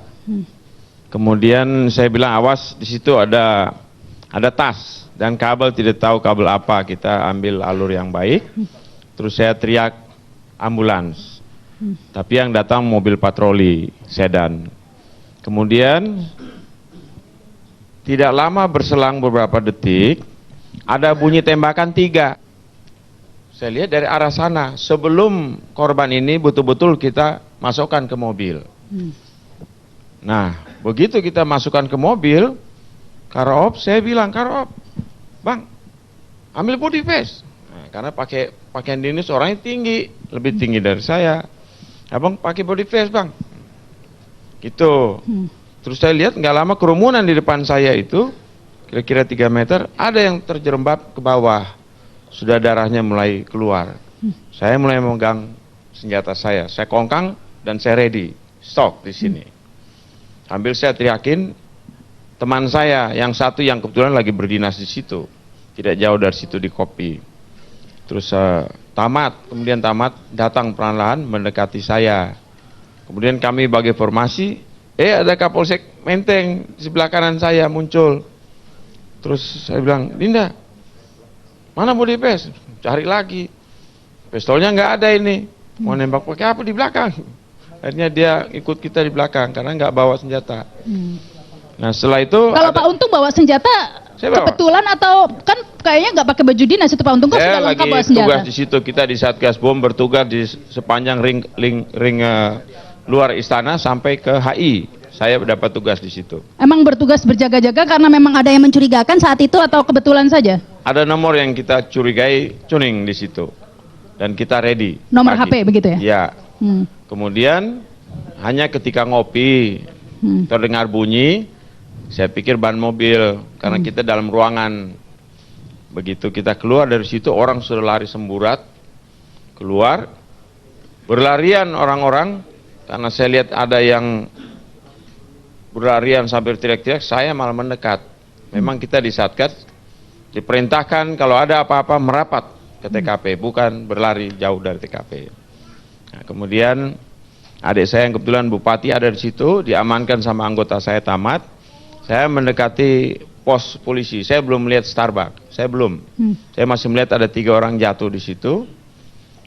S6: Kemudian saya bilang awas, di situ ada tas dan kabel, tidak tahu kabel apa, kita ambil alur yang baik. Terus saya teriak ambulans, tapi yang datang mobil patroli sedan. Kemudian tidak lama berselang beberapa detik, ada bunyi tembakan 3. Saya lihat dari arah sana, sebelum korban ini betul-betul kita masukkan ke mobil. Nah, begitu kita masukkan ke mobil, Karo-op, saya bilang, Karo-op, Bang, ambil body vest. Nah, karena pakai pakaian dinas orangnya tinggi, lebih tinggi dari saya. Abang pakai body vest Bang. Gitu. Terus saya lihat nggak lama kerumunan di depan saya itu, kira-kira 3 meter, ada yang terjerembab ke bawah. Sudah darahnya mulai keluar. Saya mulai memegang senjata saya kongkang dan saya ready, stok di sini. Ambil saya teriakin teman saya yang satu yang kebetulan lagi berdinas di situ, tidak jauh dari situ di Kopi. Terus kemudian tamat datang perlahan mendekati saya. Kemudian kami bagi formasi, ada Kapolsek Menteng di sebelah kanan saya muncul. Terus saya bilang, Dinda, mana body vest? Cari lagi. Pistolnya nggak ada ini. Mau nembak pakai apa di belakang? Akhirnya dia ikut kita di belakang karena nggak bawa senjata. Nah setelah itu
S1: Kalau Pak Untung bawa senjata
S6: Saya bawa.
S1: kebetulan atau kan kayaknya nggak pakai baju dinas itu Pak Untung kan
S6: saya
S1: sudah
S6: lagi
S1: lengkap bawa senjata.
S6: tugas di situ, kita di Satgas Bom bertugas di sepanjang ring luar istana sampai ke HI. Saya dapat tugas di situ.
S1: Emang bertugas berjaga-jaga karena memang ada yang mencurigakan saat itu atau kebetulan saja?
S6: Ada nomor yang kita curigai cuning di situ dan kita ready.
S1: Nomor
S6: pagi.
S1: HP begitu ya?
S6: Ya.
S1: Hmm.
S6: Kemudian hanya ketika ngopi terdengar bunyi, saya pikir ban mobil karena kita dalam ruangan. Begitu kita keluar dari situ, orang sudah lari semburat keluar, berlarian orang-orang karena saya lihat ada yang berlarian sambil teriak-teriak, saya malah mendekat. Memang kita di Satgas diperintahkan kalau ada apa-apa merapat ke TKP, bukan berlari jauh dari TKP. Nah, kemudian adik saya yang kebetulan bupati ada di situ, diamankan sama anggota saya tamat. Saya mendekati pos polisi, saya belum melihat Starbucks, saya belum. Saya masih melihat ada 3 orang jatuh di situ.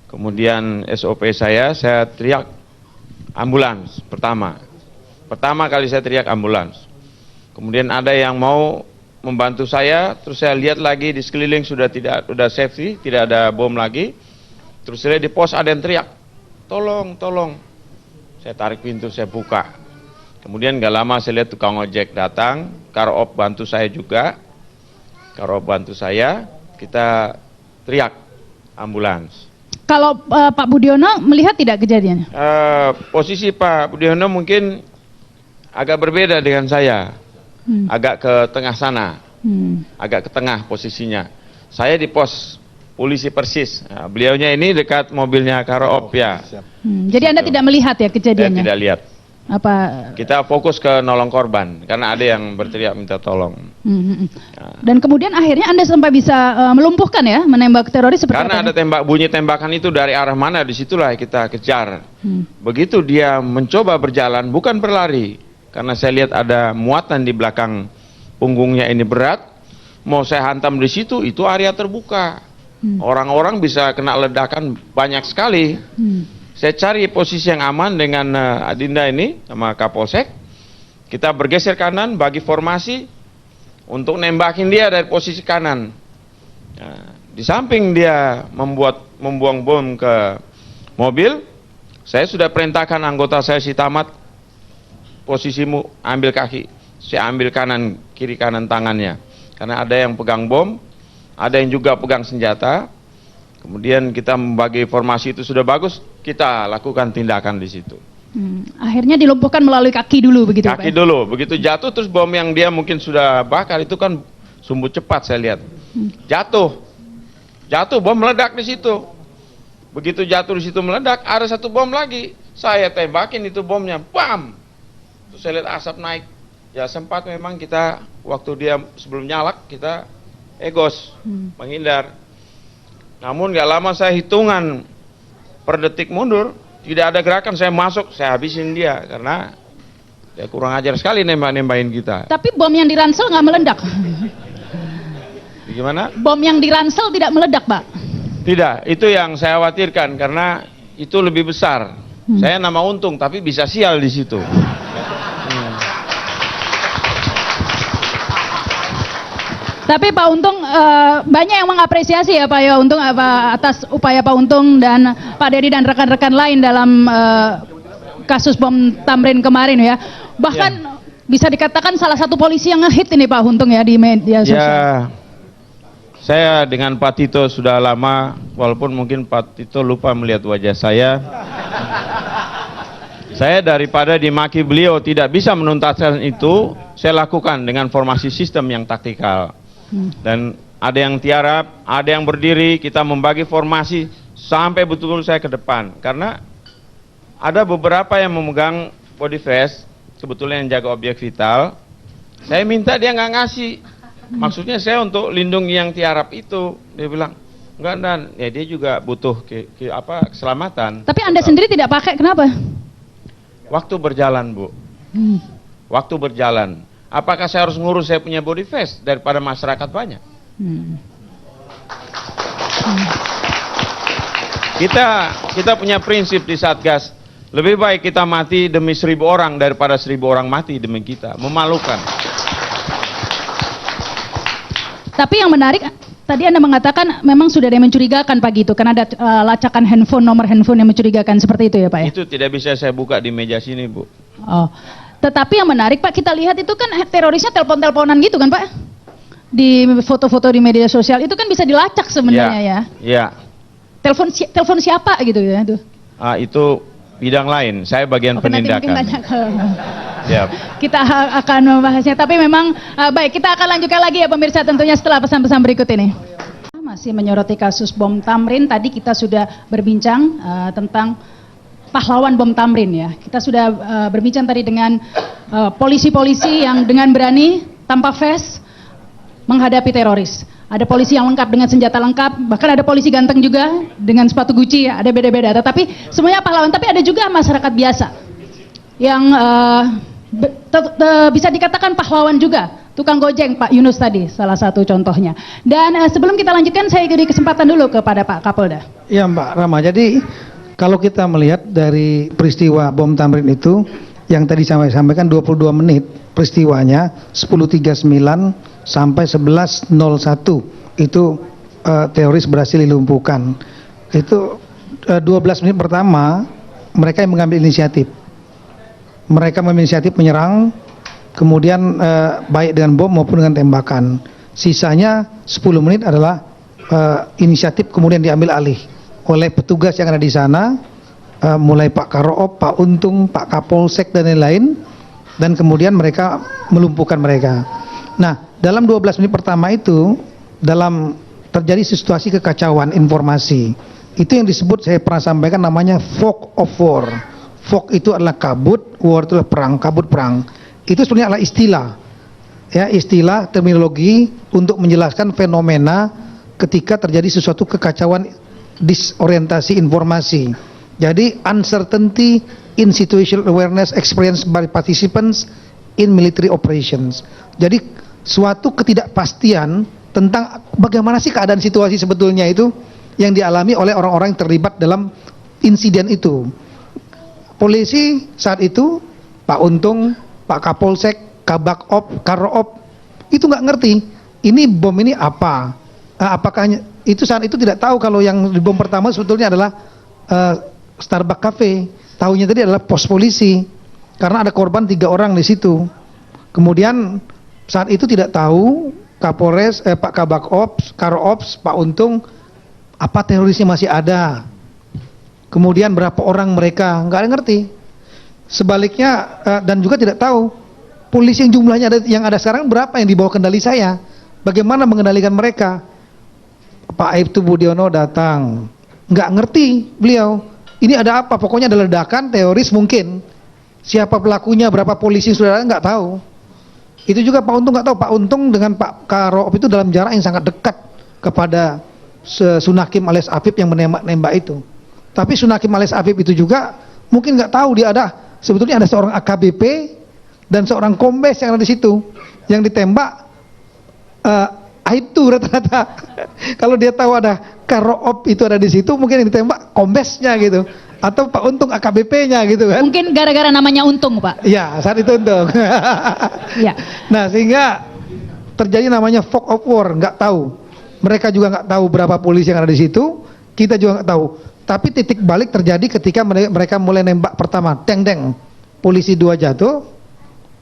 S6: Kemudian SOP saya teriak ambulans Pertama kali saya teriak ambulans. Kemudian ada yang mau membantu saya, terus saya lihat lagi di sekeliling sudah safety, tidak ada bom lagi. Terus saya di pos ada yang teriak, tolong, tolong. Saya tarik pintu, saya buka. Kemudian gak lama saya lihat tukang ojek datang, Karo-op bantu saya juga. Karo-op bantu saya, kita teriak ambulans.
S1: Kalau Pak Budiono melihat tidak kejadiannya?
S6: Posisi Pak Budiono mungkin agak berbeda dengan saya, agak ke tengah sana, agak ke tengah posisinya. Saya di pos polisi persis, nah, beliaunya ini dekat mobilnya Karo-op ya.
S1: Jadi Anda tidak melihat ya
S6: Saya
S1: kejadiannya?
S6: tidak lihat.
S1: Apa?
S6: Kita fokus ke nolong korban, karena ada yang berteriak minta tolong.
S1: Dan kemudian akhirnya Anda sampai bisa melumpuhkan ya, menembak teroris seperti
S6: Karena
S1: apa?
S6: ada bunyi tembakan itu dari arah mana, disitulah kita kejar. Begitu dia mencoba berjalan, bukan berlari. Karena saya lihat ada muatan di belakang punggungnya ini berat. Mau saya hantam di situ, itu area terbuka. Orang-orang bisa kena ledakan banyak sekali. Saya cari posisi yang aman dengan Adinda ini sama Kapolsek. Kita bergeser kanan, bagi formasi untuk nembakin dia dari posisi kanan. Nah, di samping dia membuang bom ke mobil, saya sudah perintahkan anggota saya si tamat, posisimu ambil kaki, saya ambil kanan, kiri kanan tangannya. Karena ada yang pegang bom, ada yang juga pegang senjata. Kemudian kita membagi informasi itu sudah bagus, kita lakukan tindakan di situ.
S1: Akhirnya dilumpuhkan melalui kaki dulu begitu Pak?
S6: Kaki dulu, begitu jatuh terus bom yang dia mungkin sudah bakar itu kan sumbu cepat saya lihat. Jatuh bom meledak di situ. Begitu jatuh di situ meledak, ada satu bom lagi. Saya tembakin itu bomnya, bam. Terus saya lihat asap naik. Ya sempat memang kita waktu dia sebelum nyalak kita egos, menghindar. Namun gak lama saya hitungan per detik mundur, tidak ada gerakan, saya masuk, saya habisin dia karena dia kurang ajar sekali nembak-nembakin kita.
S1: Tapi bom yang di ransel nggak meledak?
S6: Gimana?
S1: Bom yang di ransel tidak meledak, Pak?
S6: Tidak, itu yang saya khawatirkan karena itu lebih besar. Saya nama untung tapi bisa sial di situ.
S1: Tapi Pak Untung banyak yang mengapresiasi ya Pak ya Untung atas upaya Pak Untung dan Pak Dedi dan rekan-rekan lain dalam kasus bom Tamrin kemarin ya. Bahkan bisa dikatakan salah satu polisi yang ngehit ini Pak Untung ya di media sosial.
S6: Ya, saya dengan Pak Tito sudah lama, walaupun mungkin Pak Tito lupa melihat wajah saya. Saya daripada dimaki beliau tidak bisa menuntaskan itu, saya lakukan dengan formasi sistem yang taktikal. Dan ada yang tiarap, ada yang berdiri, kita membagi formasi sampai betul-betul saya ke depan. Karena ada beberapa yang memegang body vest, sebetulnya yang jaga objek vital. Saya minta dia nggak ngasih. Maksudnya saya untuk lindungi yang tiarap itu. Dia bilang, enggak Dan, ya dia juga butuh keselamatan.
S1: Tapi Anda sendiri tidak pakai, kenapa?
S6: Waktu berjalan, Bu. Waktu berjalan. Apakah saya harus ngurus saya punya body vest daripada masyarakat banyak? Kita punya prinsip di Satgas, lebih baik kita mati demi 1000 orang daripada 1000 orang mati demi kita. Memalukan.
S1: Tapi yang menarik, tadi Anda mengatakan memang sudah ada yang mencurigakan pagi itu, karena ada lacakan handphone, nomor handphone yang mencurigakan, seperti itu ya Pak ya?
S6: Itu tidak bisa saya buka di meja sini, Bu.
S1: Oh, tetapi yang menarik Pak, kita lihat itu kan terorisnya telepon-teleponan gitu kan Pak? Di foto-foto di media sosial, itu kan bisa dilacak sebenarnya ya?
S6: Iya.
S1: Telepon siapa gitu ya?
S6: Itu bidang lain, saya bagian
S1: Oke, nanti mungkin
S6: penindakan.
S1: tanya ke...
S6: Siap.
S1: Kita akan membahasnya, tapi memang baik, kita akan lanjutkan lagi ya pemirsa tentunya setelah pesan-pesan berikut ini. Masih menyoroti kasus bom Tamrin, tadi kita sudah berbincang tentang pahlawan bom Tamrin ya. Kita sudah berbincang tadi dengan polisi-polisi yang dengan berani tanpa vest menghadapi teroris. Ada polisi yang lengkap dengan senjata lengkap, bahkan ada polisi ganteng juga dengan sepatu Gucci ya, ada beda-beda. Tetapi semuanya pahlawan, tapi ada juga masyarakat biasa yang bisa dikatakan pahlawan juga. Tukang gojeng Pak Yunus tadi salah satu contohnya. Dan sebelum kita lanjutkan, saya beri kesempatan dulu kepada Pak Kapolda.
S2: Ya Mbak Rama, jadi kalau kita melihat dari peristiwa bom Tamrin itu, yang tadi saya sampaikan 22 menit peristiwanya, 10.39 sampai 11.01 itu teroris berhasil dilumpuhkan. Itu 12 menit pertama mereka yang mengambil inisiatif. Mereka mengambil inisiatif menyerang, kemudian baik dengan bom maupun dengan tembakan. Sisanya 10 menit adalah inisiatif kemudian diambil alih oleh petugas yang ada di sana, mulai Pak Karoop, Pak Untung, Pak Kapolsek dan lain-lain, dan kemudian mereka melumpuhkan mereka. Nah, dalam 12 menit pertama itu, dalam terjadi situasi kekacauan informasi. Itu yang disebut, saya pernah sampaikan, namanya fog of war. Fog itu adalah kabut, war itu adalah perang, kabut perang. Itu sebenarnya adalah istilah, ya, istilah terminologi untuk menjelaskan fenomena ketika terjadi sesuatu kekacauan, disorientasi informasi. Jadi uncertainty in situational awareness experienced by participants in military operations. Jadi suatu ketidakpastian tentang bagaimana sih keadaan situasi sebetulnya itu yang dialami oleh orang-orang yang terlibat dalam insiden itu. Polisi saat itu, Pak Untung, Pak Kapolsek, Kabak Op, Karoop, itu nggak ngerti ini bom ini apa. Apakah itu saat itu tidak tahu kalau yang di bom pertama sebetulnya adalah Starbucks Cafe. Tahunya tadi adalah pos polisi karena ada korban 3 orang di situ. Kemudian saat itu tidak tahu Kapolres, Pak Kabak Ops, Karo Ops, Pak Untung apa terorisnya masih ada, kemudian berapa orang mereka, nggak ada ngerti. Sebaliknya dan juga tidak tahu polisi yang jumlahnya yang ada sekarang berapa yang dibawa kendali saya, bagaimana mengendalikan mereka. Pak Aibtu Budiono datang, nggak ngerti beliau, ini ada apa, pokoknya ada ledakan, teroris mungkin, siapa pelakunya, berapa polisi sudah ada, nggak tahu. Itu juga Pak Untung nggak tahu. Pak Untung dengan Pak Karoop itu dalam jarak yang sangat dekat kepada Sunakim alias Afif yang menembak-nembak itu. Tapi Sunakim alias Afif itu juga mungkin nggak tahu dia sebetulnya ada seorang AKBP dan seorang kombes yang ada di situ yang ditembak. Itu rata-rata kalau dia tahu ada Karoop itu ada di situ, mungkin yang ditembak kombesnya gitu, atau Pak Untung AKBP-nya gitu kan.
S1: Mungkin gara-gara namanya Untung, Pak.
S2: Ya, saat itu Untung.
S1: Ya.
S2: Nah, sehingga terjadi namanya fog of war, nggak tahu. Mereka juga nggak tahu berapa polisi yang ada di situ, kita juga nggak tahu. Tapi titik balik terjadi ketika mereka mulai nembak pertama, deng-deng. Polisi 2 jatuh,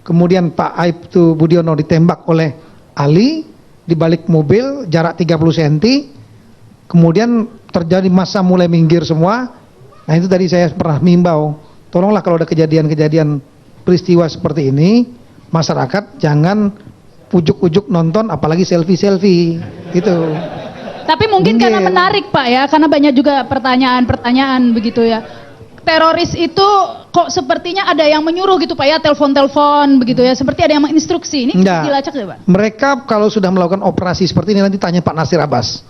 S2: kemudian Pak Aibtu Budiono ditembak oleh Ali di balik mobil jarak 30 cm. Kemudian terjadi massa mulai minggir semua. Nah, itu tadi saya pernah mimbau, tolonglah kalau ada kejadian-kejadian peristiwa seperti ini, masyarakat jangan ujuk-ujuk nonton, apalagi selfie-selfie gitu.
S1: Tapi mungkin karena menarik, Pak, ya, karena banyak juga pertanyaan-pertanyaan begitu ya. Teroris itu kok sepertinya ada yang menyuruh gitu, Pak, ya, telepon-telepon begitu ya, seperti ada yang menginstruksi. Ini
S2: Enggak.
S1: dilacak ya, Pak?
S2: Mereka kalau sudah melakukan operasi seperti ini nanti tanya Pak Nasir Abbas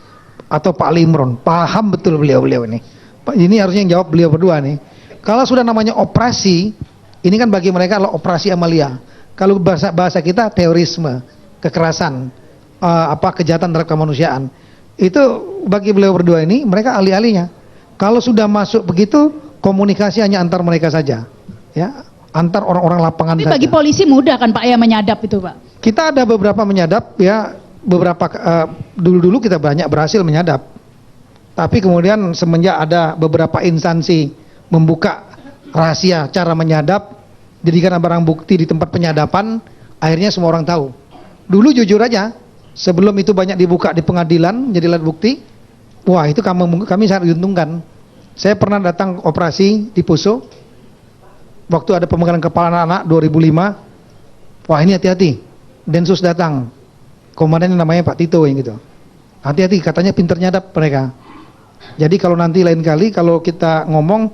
S2: atau Pak Ali Imron, paham betul beliau-beliau ini. Pak, ini harusnya yang jawab beliau berdua nih. Kalau sudah namanya operasi, ini kan bagi mereka adalah operasi amalia. Kalau bahasa kita terorisme, kekerasan, kejahatan terhadap kemanusiaan. Itu bagi beliau berdua ini mereka ahli-ahlinya. Kalau sudah masuk begitu, komunikasi hanya antar mereka saja, ya, antar orang-orang lapangan.
S1: Tapi
S2: saja.
S1: bagi polisi mudah kan, Pak, ya, menyadap itu, Pak?
S2: Kita ada beberapa menyadap, ya, beberapa dulu-dulu kita banyak berhasil menyadap. Tapi kemudian semenjak ada beberapa instansi membuka rahasia cara menyadap, jadikan barang bukti di tempat penyadapan, akhirnya semua orang tahu. Dulu jujur aja, sebelum itu banyak dibuka di pengadilan jadi alat bukti, wah itu kami sangat diuntungkan. Saya pernah datang operasi di Poso, waktu ada pemegalan kepala anak 2005, wah ini hati-hati, Densus datang, komandannya namanya Pak Tito yang gitu, hati-hati katanya pinter nyadap mereka. Jadi kalau nanti lain kali kalau kita ngomong,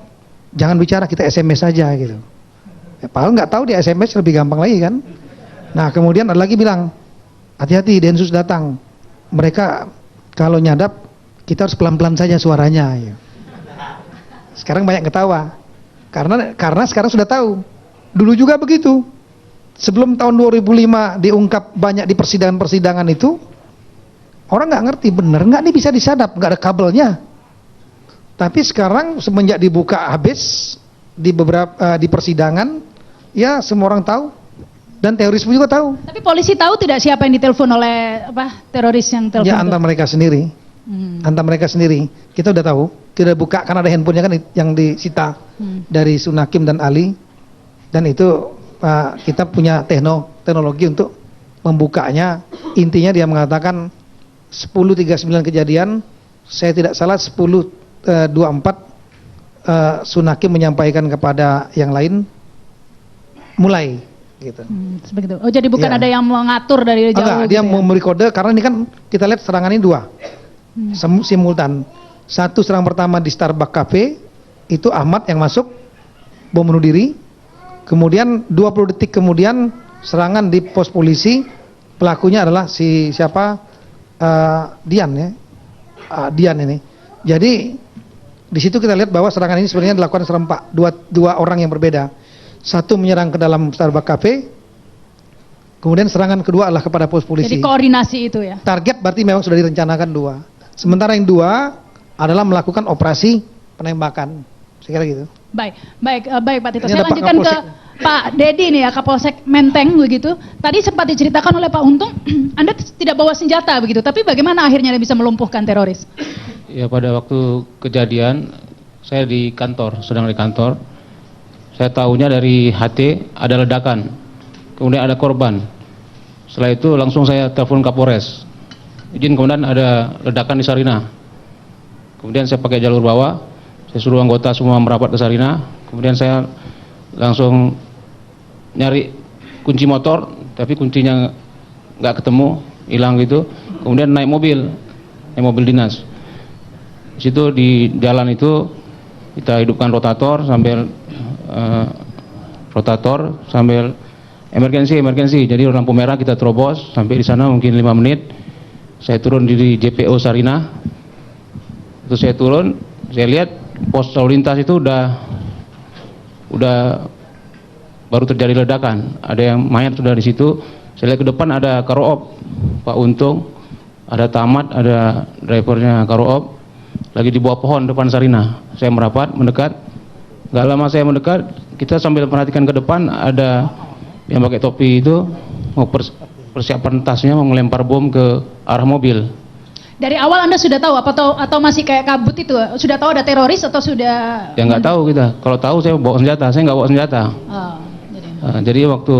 S2: jangan bicara, kita SMS saja gitu. Ya, padahal nggak tahu di SMS lebih gampang lagi kan. Nah kemudian ada lagi bilang, hati-hati Densus datang, mereka kalau nyadap kita harus pelan-pelan saja suaranya ya. Sekarang banyak ketawa karena sekarang sudah tahu. Dulu juga begitu, sebelum tahun 2005 diungkap banyak di persidangan-persidangan itu, orang nggak ngerti bener nggak nih bisa disadap, nggak ada kabelnya. Tapi sekarang semenjak dibuka habis di beberapa di persidangan, ya semua orang tahu. Dan teroris pun juga tahu.
S1: Tapi polisi tahu tidak siapa yang ditelepon oleh teroris yang telepon?
S2: Ya antar mereka sendiri. Antar mereka sendiri. Kita udah tahu. Kita buka karena ada handphonenya kan yang disita dari Sunakim dan Ali. Dan itu kita punya teknologi untuk membukanya. Intinya dia mengatakan 10.39 kejadian. Saya tidak salah 10.24 Sunakim menyampaikan kepada yang lain mulai. Gitu.
S1: Begitu. Oh jadi bukan
S2: Ya.
S1: ada yang mengatur dari jauh?
S2: Enggak, dia
S1: gitu ya?
S2: memberi kode karena ini kan kita lihat serangan ini 2 simultan. Satu serang pertama di Starbucks Cafe, itu Ahmad yang masuk bom bunuh diri. Kemudian 20 detik kemudian serangan di pos polisi, pelakunya adalah siapa? Dian ya. Dian ini. Jadi di situ kita lihat bahwa serangan ini sebenarnya dilakukan serempak, dua orang yang berbeda. Satu menyerang ke dalam Starbucks Cafe, kemudian serangan kedua adalah kepada pos polisi.
S1: Jadi koordinasi itu ya?
S2: Target berarti memang sudah direncanakan 2. Sementara yang 2 adalah melakukan operasi penembakan. Saya kira gitu.
S1: Baik Pak Tito.
S2: Ini
S1: Saya
S2: ada Pak
S1: lanjutkan ke
S2: Kapolsek.
S1: Pak Dedi nih ya, Kapolsek Menteng begitu. Tadi sempat diceritakan oleh Pak Untung, Anda tidak bawa senjata begitu. Tapi bagaimana akhirnya Anda bisa melumpuhkan teroris?
S7: Ya pada waktu kejadian saya di kantor, sedang di kantor. Saya tahunya dari HT ada ledakan, kemudian ada korban. Setelah itu langsung saya telepon Kapolres. Izin kemudian ada ledakan di Sarinah. Kemudian saya pakai jalur bawah, saya suruh anggota semua merapat ke Sarinah. Kemudian saya langsung nyari kunci motor, tapi kuncinya nggak ketemu, hilang gitu. Kemudian naik mobil dinas. Di situ di jalan itu kita hidupkan rotator sambil emergensi. Jadi lampu merah kita terobos sampai di sana mungkin 5 menit. Saya turun di JPO Sarinah. Itu saya turun, saya lihat pos lalu lintas itu udah baru terjadi ledakan. Ada yang mayat sudah di situ. Saya lihat ke depan ada Karoop, Pak Untung, ada Tamat, ada drivernya Karoop, lagi di bawah pohon depan Sarinah. Saya merapat, mendekat. Gak lama saya mendekat, kita sambil perhatikan ke depan ada yang pakai topi itu mau persiapan tasnya mau melempar bom ke arah mobil.
S1: Dari awal Anda sudah tahu atau masih kayak kabut itu? Sudah tahu ada teroris atau sudah?
S7: Ya nggak tahu kita. Kalau tahu saya bawa senjata, saya nggak bawa senjata.
S1: Oh,
S7: Jadi waktu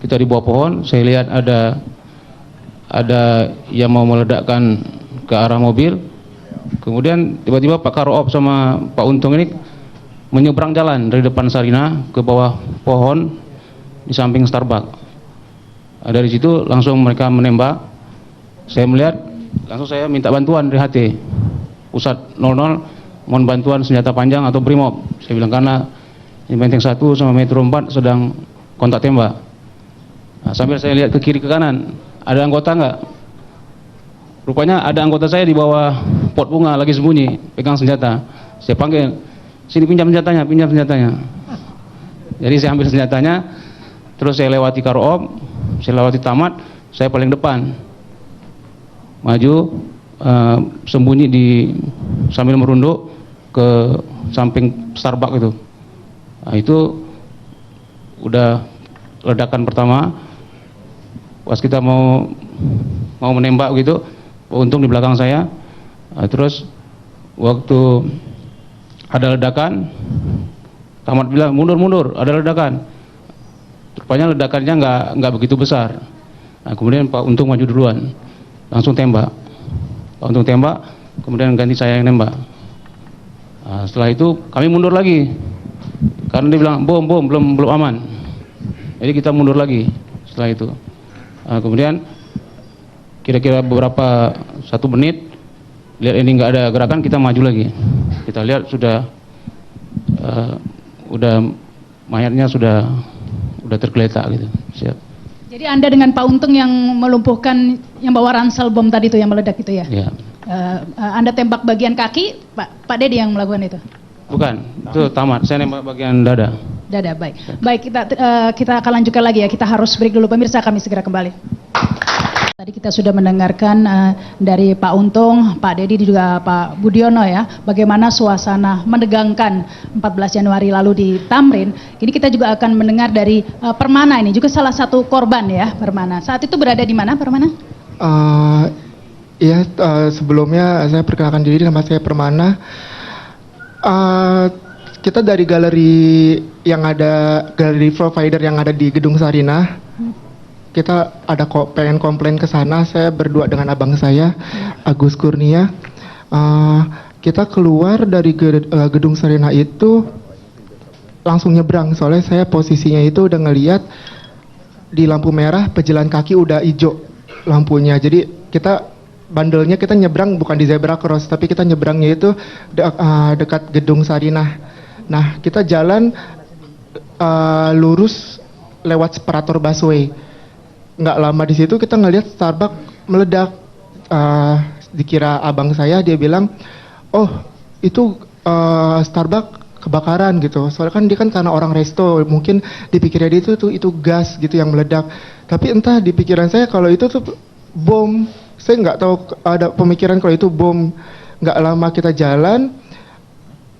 S7: kita di bawah pohon, saya lihat ada yang mau meledakkan ke arah mobil. Kemudian tiba-tiba Pak Karoop sama Pak Untung ini menyeberang jalan dari depan Sarinah ke bawah pohon di samping Starbucks. Dari situ langsung mereka menembak. Saya melihat, langsung saya minta bantuan dari HT Pusat 00, mohon bantuan senjata panjang atau brimob. Saya bilang karena ini Menteng 1 sama Metro 4 sedang kontak tembak. Nah, sambil saya lihat ke kiri ke kanan, ada anggota nggak? Rupanya ada anggota saya di bawah pot bunga lagi sembunyi, pegang senjata. Saya panggil, sini pinjam senjatanya. Jadi saya ambil senjatanya, terus saya lewati Karoop, saya lewati Tamat, saya paling depan. Maju, sembunyi sambil merunduk ke samping Starbucks itu. Nah, itu udah ledakan pertama. Pas kita mau menembak gitu, untung di belakang saya. Nah, terus waktu ada ledakan, Tamat bilang mundur, ada ledakan. Rupanya ledakannya nggak begitu besar. Nah, kemudian Pak Untung maju duluan. Langsung tembak. Pak Untung tembak, kemudian ganti saya yang nembak. Nah, setelah itu kami mundur lagi. Karena dia bilang bom belum aman. Jadi kita mundur lagi setelah itu. Nah, kemudian kira-kira beberapa 1 menit lihat ini nggak ada gerakan, kita maju lagi. Kita lihat sudah mayatnya sudah tergeletak gitu. Siap.
S1: Jadi Anda dengan Pak Untung yang melumpuhkan, yang bawa ransel bom tadi itu yang meledak itu ya?
S7: Ya.
S1: Anda tembak bagian kaki, Pak Dedi yang melakukan itu?
S7: Bukan, itu Tamat. Saya nembak bagian dada.
S1: Dada, baik. Baik, kita akan lanjutkan lagi ya. Kita harus break dulu pemirsa, kami segera kembali. Tadi kita sudah mendengarkan dari Pak Untung, Pak Dedi juga Pak Budiono ya, bagaimana suasana menegangkan 14 Januari lalu di Tamrin. Ini kita juga akan mendengar dari Permana, ini juga salah satu korban ya, Permana. Saat itu berada di mana, Permana?
S8: Sebelumnya saya perkenalkan diri, nama saya Permana. Kita dari galeri provider yang ada di Gedung Sarinah. Kita ada pengen komplain ke sana. Saya berdua dengan abang saya, Agus Kurnia. Kita keluar dari Gedung Sarinah itu langsung nyebrang. Soalnya saya posisinya itu udah ngeliat di lampu merah, pejalan kaki udah hijau lampunya. Jadi bandelnya kita nyebrang bukan di zebra cross, tapi kita nyebrangnya itu dekat Gedung Sarinah. Nah, kita jalan lurus lewat separator busway. Nggak lama di situ kita ngelihat Starbucks meledak. Dikira abang saya, dia bilang, oh itu Starbucks kebakaran gitu. Soalnya kan dia karena orang resto, mungkin dipikirnya dia itu gas gitu yang meledak. Tapi entah di pikiran saya kalau itu tuh bom. Saya nggak tahu ada pemikiran kalau itu bom. Nggak lama kita jalan,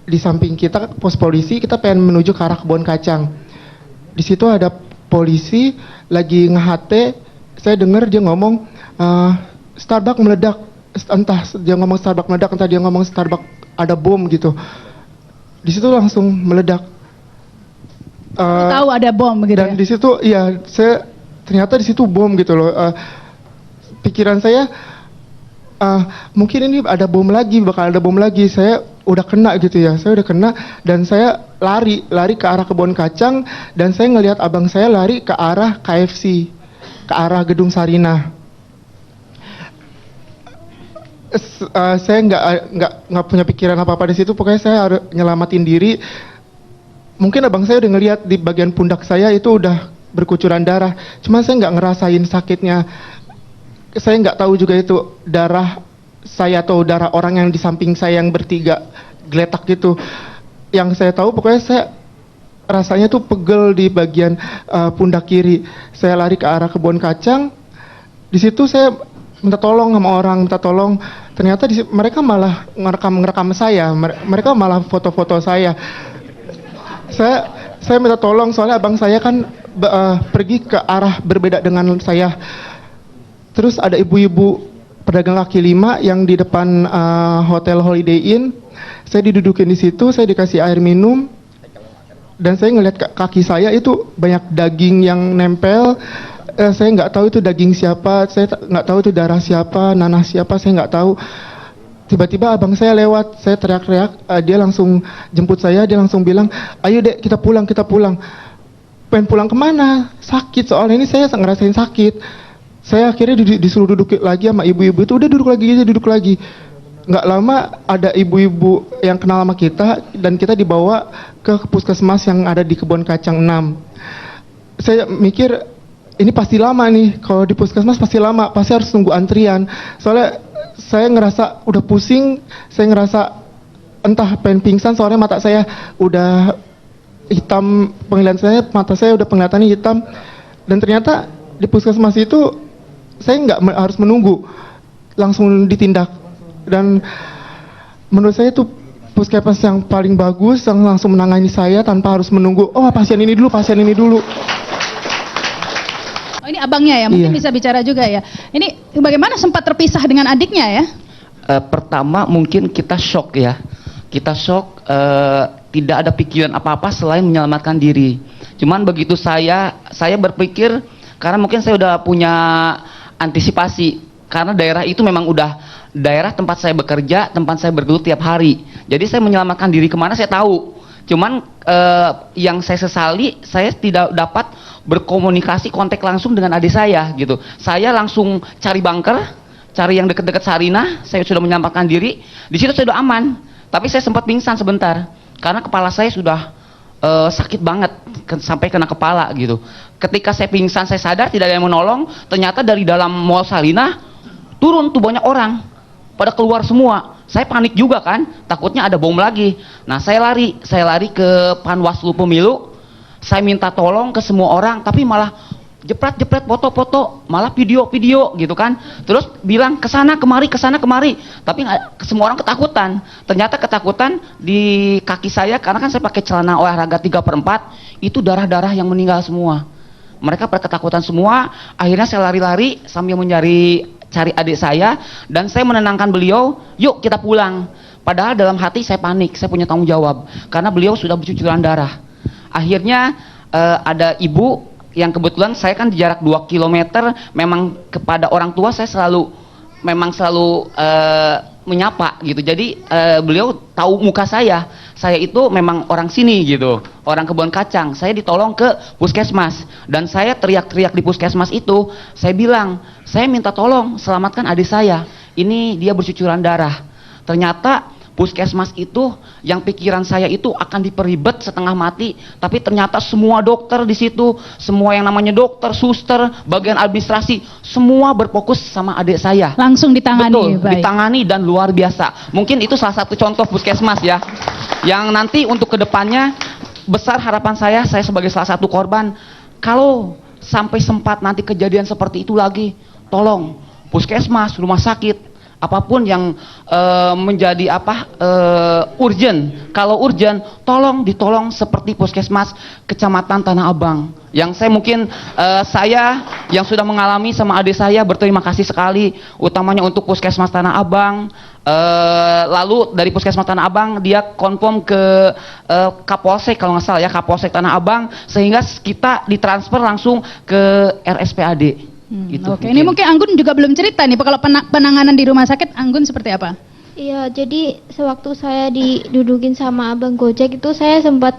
S8: di samping kita pos polisi, kita pengen menuju ke arah kebun kacang. Di situ ada polisi lagi nge-HT, saya dengar dia ngomong Starbucks meledak, entah dia ngomong Starbucks meledak, entah dia ngomong Starbucks ada bom gitu. Di situ langsung meledak.
S1: Tahu ada bom gitu.
S8: Dan di situ ya ternyata di situ bom gitu loh. Pikiran saya mungkin ini ada bom lagi, bakal ada bom lagi. Saya udah kena gitu ya, saya udah kena dan saya lari ke arah kebun kacang dan saya ngelihat abang saya lari ke arah KFC, ke arah gedung Sarinah. Saya nggak punya pikiran apa-apa di situ, pokoknya saya harus nyelamatin diri. Mungkin abang saya udah ngelihat di bagian pundak saya itu udah berkucuran darah, cuma saya nggak ngerasain sakitnya. Saya nggak tahu juga itu darah saya atau darah orang yang di samping saya yang bertiga geletak gitu. Yang saya tahu pokoknya saya rasanya tuh pegel di bagian pundak kiri. Saya lari ke arah kebun kacang. Di situ saya minta tolong sama orang, minta tolong. Ternyata mereka malah ngerekam saya. Mereka malah foto-foto saya. Saya minta tolong soalnya abang saya kan pergi ke arah berbeda dengan saya. Terus ada ibu-ibu pedagang kaki lima yang di depan hotel Holiday Inn. Saya didudukin di situ, saya dikasih air minum. Dan saya ngelihat kaki saya itu banyak daging yang nempel. Saya nggak tahu itu daging siapa, saya nggak tahu itu darah siapa, nanah siapa, saya nggak tahu. Tiba-tiba abang saya lewat, saya teriak-teriak, dia langsung jemput saya, dia langsung bilang, ayo dek kita pulang, kita pulang. Pengen pulang kemana? Sakit, soalnya ini saya ngerasain sakit. Saya akhirnya disuruh duduk lagi sama ibu-ibu itu, udah duduk lagi aja, duduk lagi. Nggak lama ada ibu-ibu yang kenal sama kita, dan kita dibawa ke puskesmas yang ada di Kebun Kacang 6. Saya mikir, ini pasti lama nih, kalau di puskesmas pasti lama, pasti harus tunggu antrian. Soalnya saya ngerasa udah pusing, saya ngerasa entah pengen pingsan, soalnya mata saya udah hitam, penglihatan saya, mata saya udah penglihatannya hitam. Dan ternyata di puskesmas itu saya nggak harus menunggu, langsung ditindak. Dan menurut saya itu puskesmas yang paling bagus, yang langsung menangani saya tanpa harus menunggu, oh pasien ini dulu, pasien ini dulu.
S1: Oh, ini abangnya ya, mungkin bisa bicara juga ya. Ini bagaimana sempat terpisah dengan adiknya ya?
S9: Pertama mungkin kita shock ya. Kita shock, tidak ada pikiran apa-apa selain menyelamatkan diri. Cuman begitu saya berpikir, karena mungkin saya udah punya antisipasi. Karena daerah itu memang udah daerah tempat saya bekerja, tempat saya bergelut tiap hari. Jadi saya menyelamatkan diri kemana saya tahu. Cuman yang saya sesali, saya tidak dapat berkomunikasi kontak langsung dengan adik saya gitu. Saya langsung cari bunker, cari yang dekat-dekat Sarinah. Saya sudah menyelamatkan diri. Di situ saya sudah aman. Tapi saya sempat pingsan sebentar karena kepala saya sudah sakit banget sampai kena kepala gitu. Ketika saya pingsan, saya sadar tidak ada yang menolong. Ternyata dari dalam mall Sarinah turun tuh banyak orang, pada keluar semua. Saya panik juga kan, takutnya ada bom lagi. Nah saya lari ke Panwaslu Pemilu. Saya minta tolong ke semua orang, tapi malah jepret foto-foto, malah video-video gitu kan. Terus bilang kesana kemari. Tapi semua orang ketakutan. Ternyata ketakutan di kaki saya, karena kan saya pakai celana olahraga 3/4, itu darah-darah yang meninggal semua. Mereka pada ketakutan semua. Akhirnya saya lari-lari sambil cari adik saya, dan saya menenangkan beliau, yuk kita pulang. Padahal dalam hati saya panik, saya punya tanggung jawab karena beliau sudah bercucuran darah. Akhirnya ada ibu yang kebetulan saya kan di jarak 2 km, memang kepada orang tua saya selalu menyapa gitu. Jadi beliau tahu muka saya itu memang orang sini gitu, orang Kebun Kacang. Saya ditolong ke puskesmas, dan saya teriak-teriak di puskesmas itu. Saya bilang, saya minta tolong selamatkan adik saya, ini dia bercucuran darah. Ternyata puskesmas itu, yang pikiran saya itu akan diperibet setengah mati, tapi ternyata semua dokter di situ, semua yang namanya dokter, suster, bagian administrasi, semua berfokus sama adik saya.
S1: Langsung ditangani.
S9: Betul, ditangani dan luar biasa. Mungkin itu salah satu contoh puskesmas ya, yang nanti untuk kedepannya besar harapan saya sebagai salah satu korban, kalau sampai sempat nanti kejadian seperti itu lagi, tolong puskesmas, rumah sakit, apapun yang menjadi urgent. Kalau urgent, ditolong seperti puskesmas Kecamatan Tanah Abang. Yang saya mungkin saya yang sudah mengalami sama adik saya berterima kasih sekali, utamanya untuk puskesmas Tanah Abang. Lalu dari puskesmas Tanah Abang dia konfirm ke Kapolsek, kalau nggak salah ya, Kapolsek Tanah Abang, sehingga kita ditransfer langsung ke RSPAD. Gitu
S1: Oke, ini mungkin Anggun juga belum cerita nih, kalau penanganan di rumah sakit Anggun seperti apa?
S3: Iya, jadi sewaktu saya didudukin sama abang Gojek itu saya sempat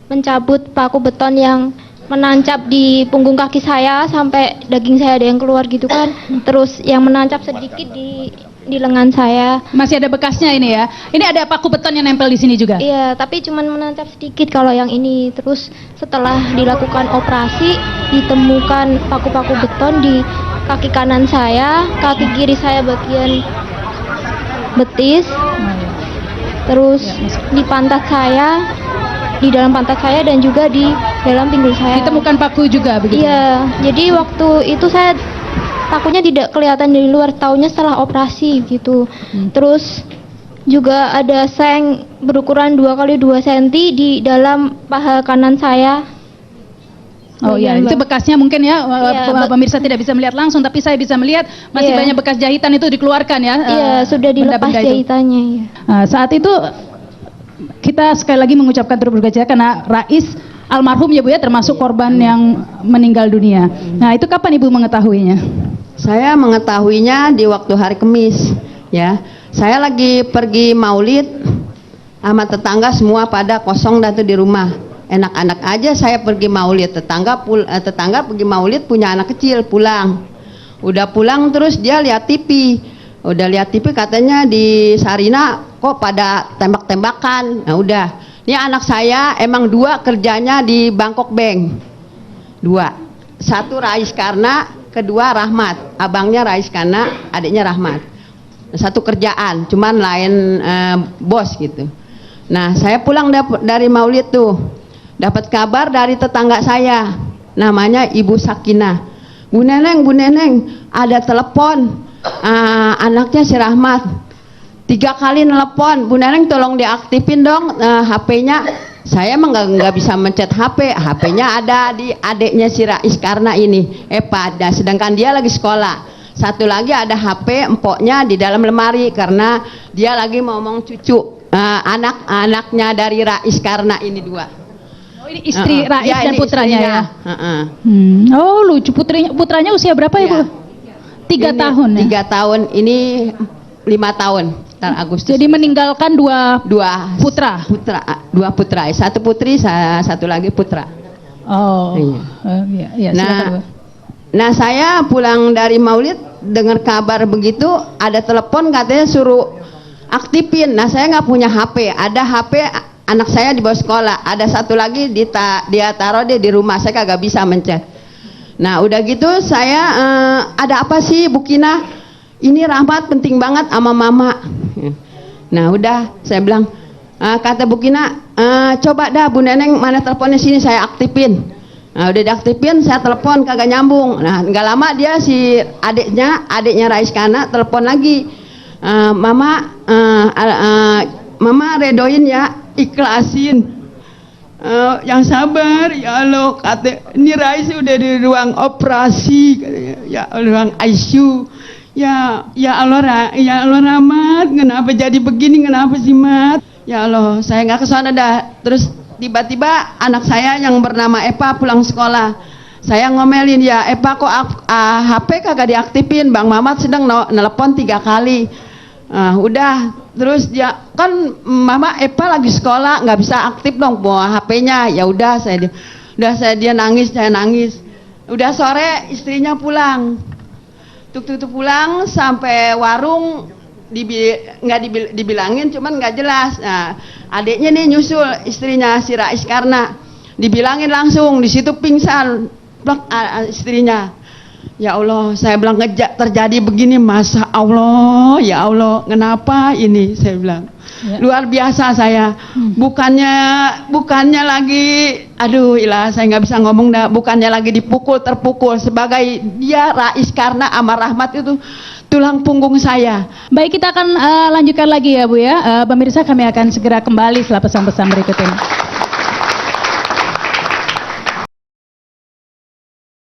S3: mencabut paku beton yang menancap di punggung kaki saya sampai daging saya ada yang keluar gitu kan. Terus yang menancap sedikit di lengan saya.
S1: Masih ada bekasnya ini ya. Ini ada paku beton yang nempel di sini juga.
S3: Iya, tapi cuman menancap sedikit kalau yang ini. Terus setelah dilakukan operasi ditemukan paku-paku beton di kaki kanan saya, kaki kiri saya bagian betis, terus di pantat saya, di dalam pantat saya dan juga di dalam pinggul saya.
S1: Ditemukan paku juga begitu?
S3: Iya, jadi waktu itu saya pakunya tidak kelihatan dari luar, taunya setelah operasi gitu. Terus juga ada seng berukuran 2 kali 2 cm di dalam paha kanan saya.
S1: Oh iya, itu bekasnya mungkin ya, pemirsa tidak bisa melihat langsung, tapi saya bisa melihat masih banyak bekas jahitan itu dikeluarkan ya.
S3: Iya, sudah dilepas
S1: benda-benda itu.
S3: jahitannya. Ya.
S1: Saat itu kita sekali lagi mengucapkan turut berduka cita karena Rais almarhum ya Bu ya, termasuk korban yang meninggal dunia. Nah itu kapan Ibu mengetahuinya?
S10: Saya mengetahuinya di waktu hari Kamis ya. Saya lagi pergi maulid sama tetangga semua pada kosong dah tuh di rumah. Enak-enak aja saya pergi maulid, tetangga pergi maulid punya anak kecil pulang. Udah pulang terus dia lihat TV. Udah lihat TV katanya di Sarina kok pada tembak-tembakan. Nah udah, ini anak saya emang 2 kerjanya di Bangkok Bank. 2. 1 Rais Karna, kedua Rahmat. Abangnya Rais Karna, adiknya Rahmat. 1 kerjaan, cuman lain bos gitu. Nah saya pulang dari maulid tuh. Dapat kabar dari tetangga saya, namanya Ibu Sakinah. Bu Neneng, ada telepon anaknya si Rahmat. 3 kali nelepon, Bu Neneng tolong diaktifin dong HP-nya. Saya emang nggak bisa mencet HP, HP-nya ada di adiknya si Rais Karna ini, Epa. Sedangkan dia lagi sekolah. Satu lagi ada HP empoknya di dalam lemari karena dia lagi ngomong cucu anaknya dari Rais Karna ini 2.
S1: Ini istri Rais
S10: ya,
S1: dan putranya ya.
S3: Oh
S1: lucu, putranya usia berapa ya Bu? 3 tahun ya?
S10: 3 tahun, ini 5 tahun. Agustus.
S1: Jadi meninggalkan 2 putra.
S10: 2 putra, 1 putri, 1 lagi putra.
S1: Oh, iya.
S10: Nah saya pulang dari maulid dengar kabar begitu, ada telepon katanya suruh aktifin. Nah saya nggak punya HP, ada HP anak saya di bawah sekolah, ada 1 lagi dia taruh di rumah, saya kagak bisa mencet. Nah udah gitu saya ada apa sih Bu Kina, ini Rahmat penting banget sama mama. Nah udah saya bilang kata Bu Kina coba dah Bu Neneng mana teleponnya sini saya aktifin. Nah udah diaktifin saya telepon kagak nyambung. Nah nggak lama dia si adiknya Rais Kana telepon lagi, mama redoin ya, ikhlasin, yang sabar ya Allah, kata ini Rais udah di ruang operasi katanya, ya ruang ICU, ya Allah Rahmat, kenapa jadi begini, kenapa sih Mat, ya Allah saya nggak kesana dah. Terus tiba-tiba anak saya yang bernama Epa pulang sekolah, saya ngomelin, ya Epa kok HP kagak diaktifin, Bang Mamat sedang nelpon 3 kali. Udah, terus dia kan Mama Epa lagi sekolah nggak bisa aktif dong bawa HP-nya. Ya udah dia nangis, saya nangis. Udah sore istrinya pulang, tuk pulang sampai warung nggak dibilangin, cuman nggak jelas. Nah adiknya nih nyusul istrinya si Rais Karna, dibilangin langsung di situ pingsan istrinya. Ya Allah, saya bilang terjadi begini, masa Allah, ya Allah, kenapa ini? Saya bilang luar biasa saya. Bukannya lagi, aduh ilah, saya nggak bisa ngomong dah. Bukannya lagi terpukul sebagai dia Rais Karna sama Rahmat itu tulang punggung saya.
S1: Baik, kita akan lanjutkan lagi ya Bu ya. Pemirsa, kami akan segera kembali setelah pesan-pesan berikut ini.